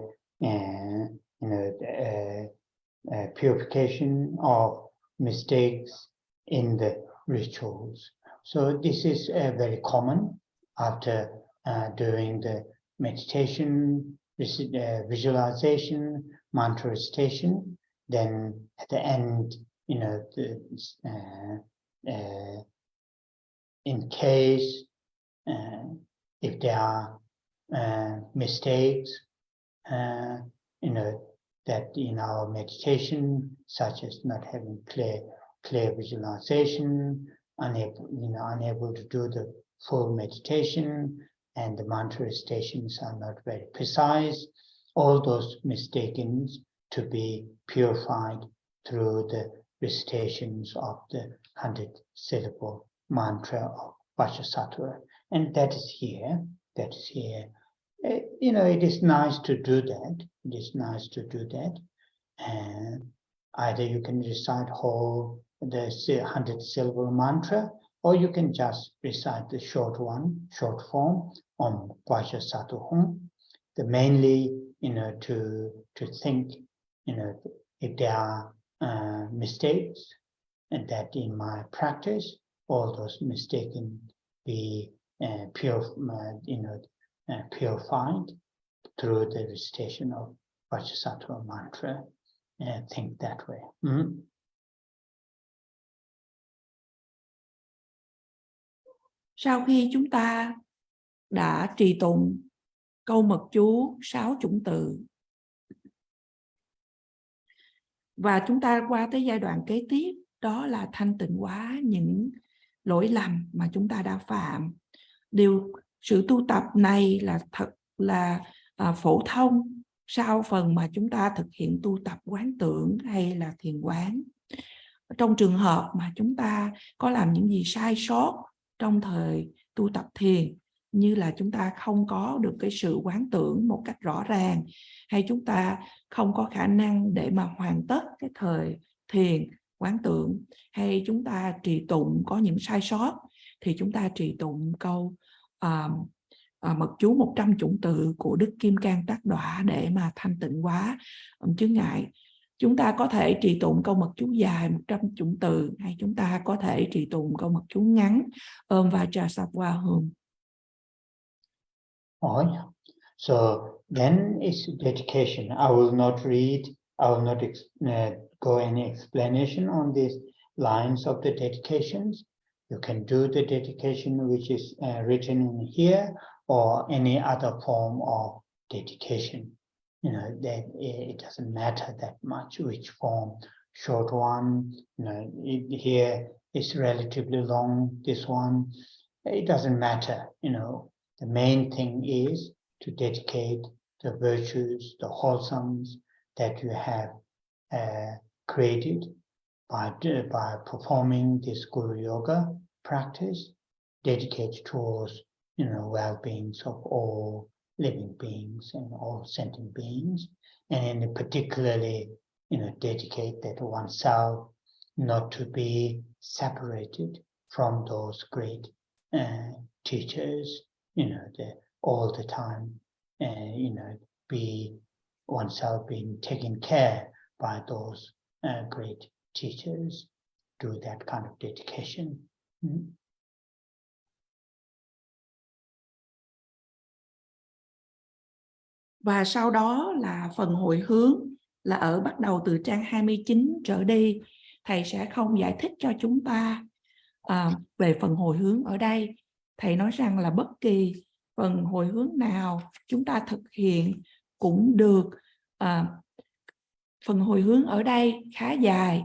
purification of mistakes in the rituals. So this is very common after doing the meditation, visualization, mantra recitation. Then at the end, in case if there are mistakes, that in our meditation, such as not having clear visualization, unable to do the full meditation, and the mantra recitations are not very precise, all those mistakes to be purified through the recitations of the 100-syllable mantra of Vajrasattva. And that is here it is nice to do that. It is nice to do that. And either you can recite whole the 100 syllable mantra, or you can just recite the short one, short form, Om Mani Hum. The mainly, to think, if there are mistakes, and that in my practice, all those mistakes can be purified through the recitation of Vajrasattva mantra. Think that way. Sau khi chúng ta đã trì tụng câu mật chú 6 chủng từ và chúng ta qua tới giai đoạn kế tiếp, đó là thanh tịnh hóa những lỗi lầm mà chúng ta đã phạm. Sự tu tập này là thật là phổ thông sau phần mà chúng ta thực hiện tu tập quán tưởng hay là thiền quán. Trong trường hợp mà chúng ta có làm những gì sai sót trong thời tu tập thiền, như là chúng ta không có được cái sự quán tưởng một cách rõ ràng, hay chúng ta không có khả năng để mà hoàn tất cái thời thiền quán tưởng, hay chúng ta trì tụng có những sai sót, thì chúng ta trì tụng câu mật chú 100 chủng từ của Đức Kim Cang Tác Đọa để mà thanh tịnh hóa chướng ngại. Chúng ta có thể trì tụng câu mật chú dài 100 chủng từ, hay chúng ta có thể trì tụng câu mật chú ngắn OM Vajrasattva Hum. So then it's dedication. I will not read, I will not go any explanation on these lines of the dedications. You can do the dedication which is written in here, or any other form of dedication. That it doesn't matter that much which form. Short one, here is relatively long, this one, it doesn't matter. The main thing is to dedicate the virtues, the wholesomes that you have created by performing this Guru Yoga practice, dedicate towards well-beings of all living beings and all sentient beings, and particularly dedicate that oneself not to be separated from those great teachers, all the time, be oneself being taken care by those great teachers. Do that kind of dedication. Và sau đó là phần hồi hướng, là ở bắt đầu từ trang 29 trở đi. Thầy sẽ không giải thích cho chúng ta về phần hồi hướng ở đây. Thầy nói rằng là bất kỳ phần hồi hướng nào chúng ta thực hiện cũng được. Phần hồi hướng ở đây khá dài.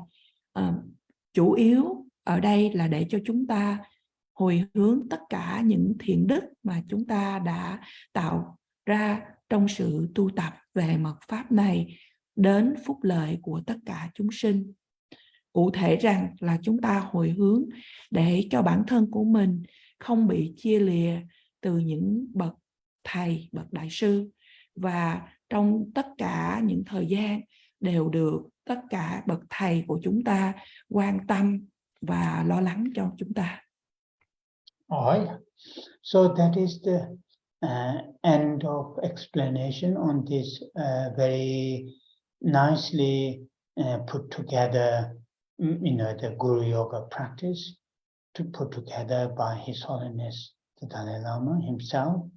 Chủ yếu ở đây là để cho chúng ta hồi hướng tất cả những thiện đức mà chúng ta đã tạo ra trong sự tu tập về mật pháp này đến phúc lợi của tất cả chúng sinh. Cụ thể rằng là chúng ta hồi hướng để cho bản thân của mình không bị chia lìa từ những bậc thầy, bậc đại sư, và trong tất cả những thời gian đều được tất cả bậc thầy của chúng ta quan tâm và lo lắng cho chúng ta. So that is the end of explanation on this very nicely put together, the Guru Yoga practice put together by His Holiness the Dalai Lama himself.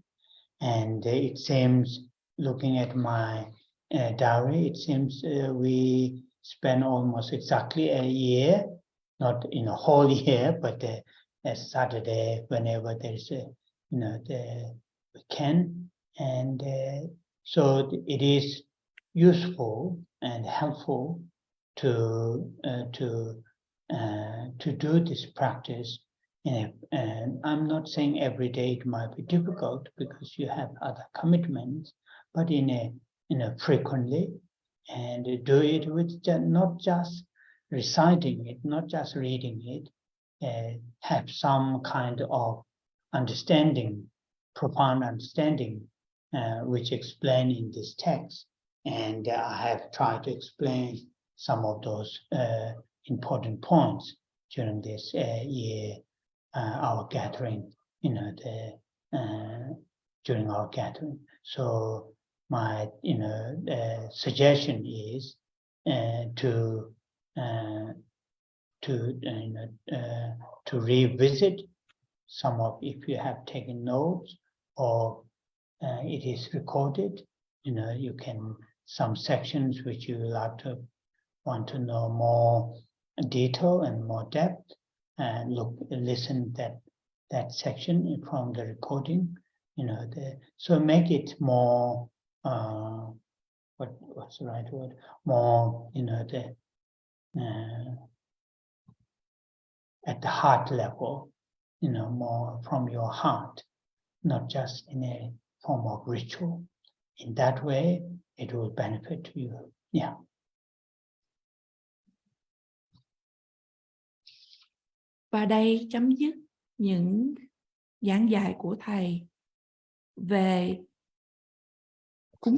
And it seems, looking at my diary, it seems we spent almost exactly a year, not in a whole year, but a Saturday, whenever there's we can. And so it is useful and helpful to do this practice. And I'm not saying every day it might be difficult because you have other commitments, but in a frequently, and do it with not just reciting it, not just reading it, have some kind of understanding, profound understanding which explain in this text, and I have tried to explain some of those important points during this year, our gathering, during our gathering. So my, suggestion is to revisit some of, if you have taken notes or it is recorded, you can, some sections which you want to know more detail and more depth, and listen that section from the recording, so make it more, what's the right word? More, at the heart level, more from your heart, not just in a form of ritual. In that way, it will benefit you. Yeah. Và đây chấm dứt những giảng dạy của thầy về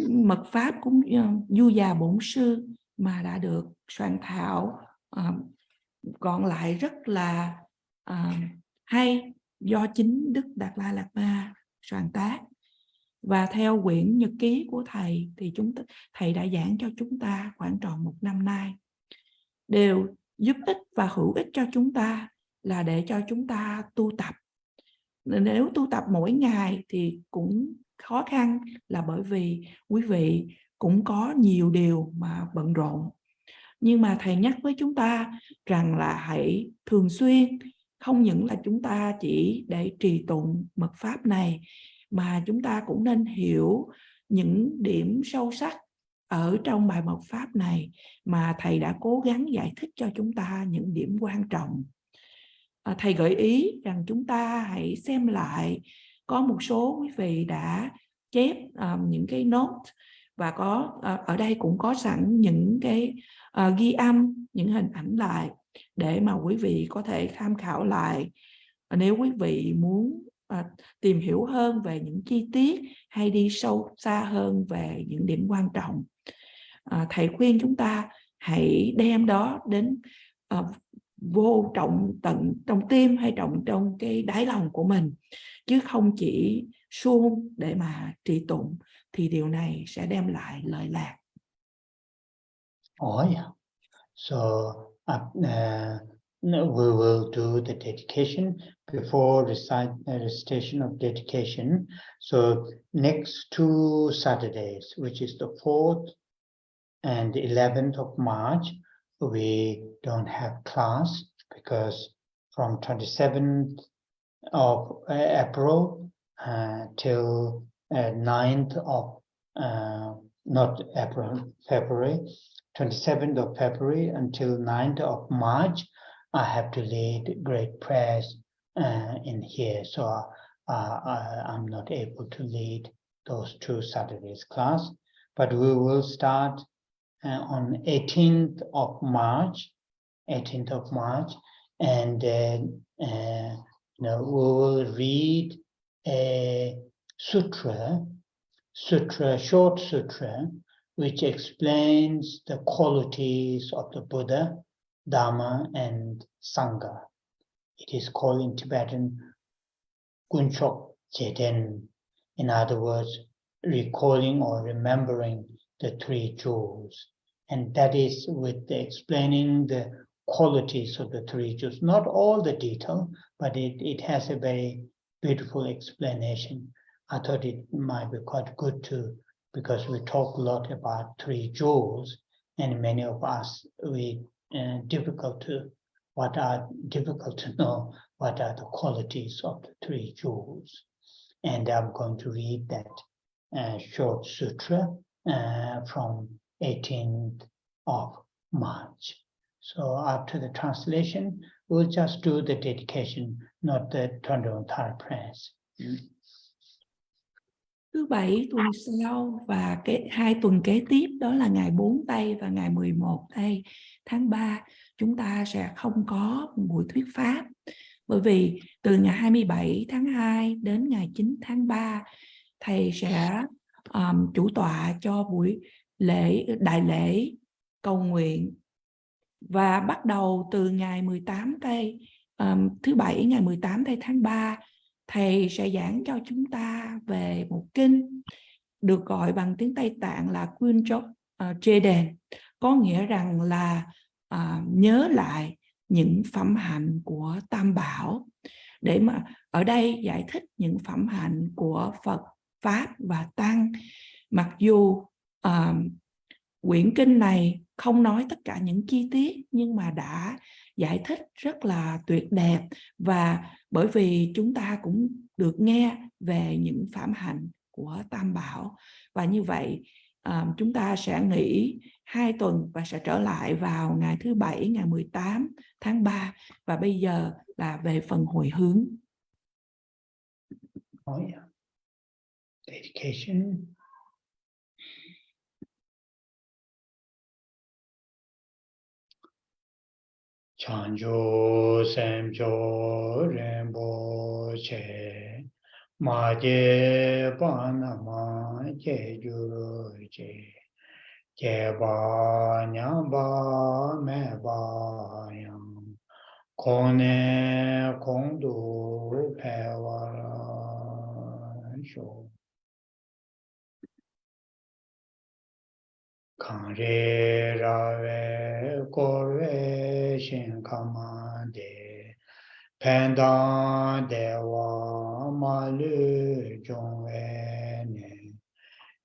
mật pháp cúng du già bổn sư mà đã được soạn thảo gọn lại rất là hay do chính Đức Đạt Lai Lạt Ma soạn tác. Và theo quyển nhật ký của thầy thì thầy đã giảng cho chúng ta khoảng tròn 1 năm nay, đều giúp ích và hữu ích cho chúng ta là để cho chúng ta tu tập. Nếu tu tập mỗi ngày thì cũng khó khăn, là bởi vì quý vị cũng có nhiều điều mà bận rộn. Nhưng mà thầy nhắc với chúng ta rằng là hãy thường xuyên, không những là chúng ta chỉ để trì tụng mật pháp này, mà chúng ta cũng nên hiểu những điểm sâu sắc ở trong bài mật pháp này mà thầy đã cố gắng giải thích cho chúng ta những điểm quan trọng. Thầy gợi ý rằng chúng ta hãy xem lại, có một số quý vị đã chép những cái note, và ở đây cũng có sẵn những cái ghi âm, những hình ảnh lại để mà quý vị có thể tham khảo lại nếu quý vị muốn tìm hiểu hơn về những chi tiết hay đi sâu xa hơn về những điểm quan trọng. Thầy khuyên chúng ta hãy đem đó đến vô trọng tận trong tim hay trọng trong cái đáy lòng của mình, chứ không chỉ suông để mà trì tụng, thì điều này sẽ đem lại lợi lạc. Oh yeah. So we will do the dedication before recitation of dedication. So next 2 Saturdays, which is the 4th and the 11th of March, we don't have class because from 27th of April till 9th of not April, February, 27th of February until 9th of March, I have to lead great prayers in here, so I'm not able to lead those 2 Saturdays class. But we will start on 18th of March, and we will read a short sutra, which explains the qualities of the Buddha, Dharma, and Sangha. It is called in Tibetan Kunchok Jeden. In other words, recalling or remembering the 3 jewels. And that is with explaining the qualities of the 3 jewels. Not all the detail, but it has a very beautiful explanation. I thought it might be quite good to, because we talk a lot about 3 jewels, and many of us, difficult to know what are the qualities of the 3 jewels. And I'm going to read that short sutra from 18th of March. So after the translation, we'll just do the dedication, not the Thunderdome prayers. Thứ Bảy tuần sau và 2 tuần kế tiếp, đó là ngày 4 tây và ngày 11 tây tháng 3, chúng ta sẽ không có buổi thuyết pháp. Bởi vì từ ngày 27 tháng 2 đến ngày 9 tháng 3, thầy sẽ chủ tọa cho buổi đại lễ cầu nguyện. Và bắt đầu từ ngày 18 tây thứ Bảy ngày 18 tây tháng 3, Thầy sẽ giảng cho chúng ta về một kinh được gọi bằng tiếng Tây Tạng là Quyên Treden, có nghĩa rằng là nhớ lại những phẩm hạnh của Tam Bảo, để mà ở đây giải thích những phẩm hạnh của Phật, Pháp và Tăng. Mặc dù quyển kinh này không nói tất cả những chi tiết, nhưng mà đã giải thích rất là tuyệt đẹp, và bởi vì chúng ta cũng được nghe về những phẩm hạnh của Tam Bảo. Và như vậy chúng ta sẽ nghỉ 2 tuần và sẽ trở lại vào ngày thứ Bảy ngày 18 tháng 3. Và bây giờ là về phần hồi hướng. Dedication. Chanjo semjo rembo che ma je panama che juro che ba nya ba me ba yang kone kongdu pewara sho Kanre rave korve shin kamande Pendan dewa malu jongwe ne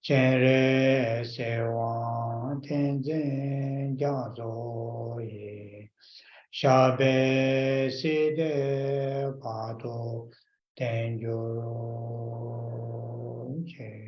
Chenre sewa tenzin jazo ye Shabe side pato tenjuro che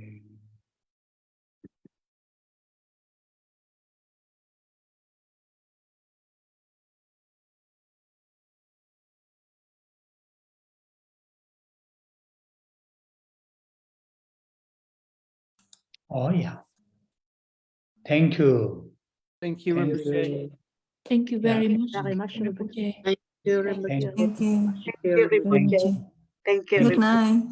Oh yeah. Thank you. Thank you, Rinpoche. Thank you very much. Rinpoche. Thank you, Rinpoche. Thank you. Rinpoche. Thank you. Good night.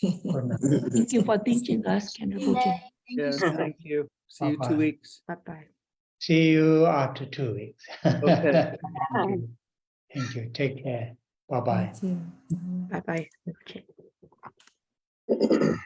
Good night. Thank you for teaching us, Rinpoche. Yes, thank you. See you 2 weeks. Bye-bye. See you after 2 weeks. Okay. Thank you. Thank you. Take care. Bye-bye. Thank you. Bye-bye.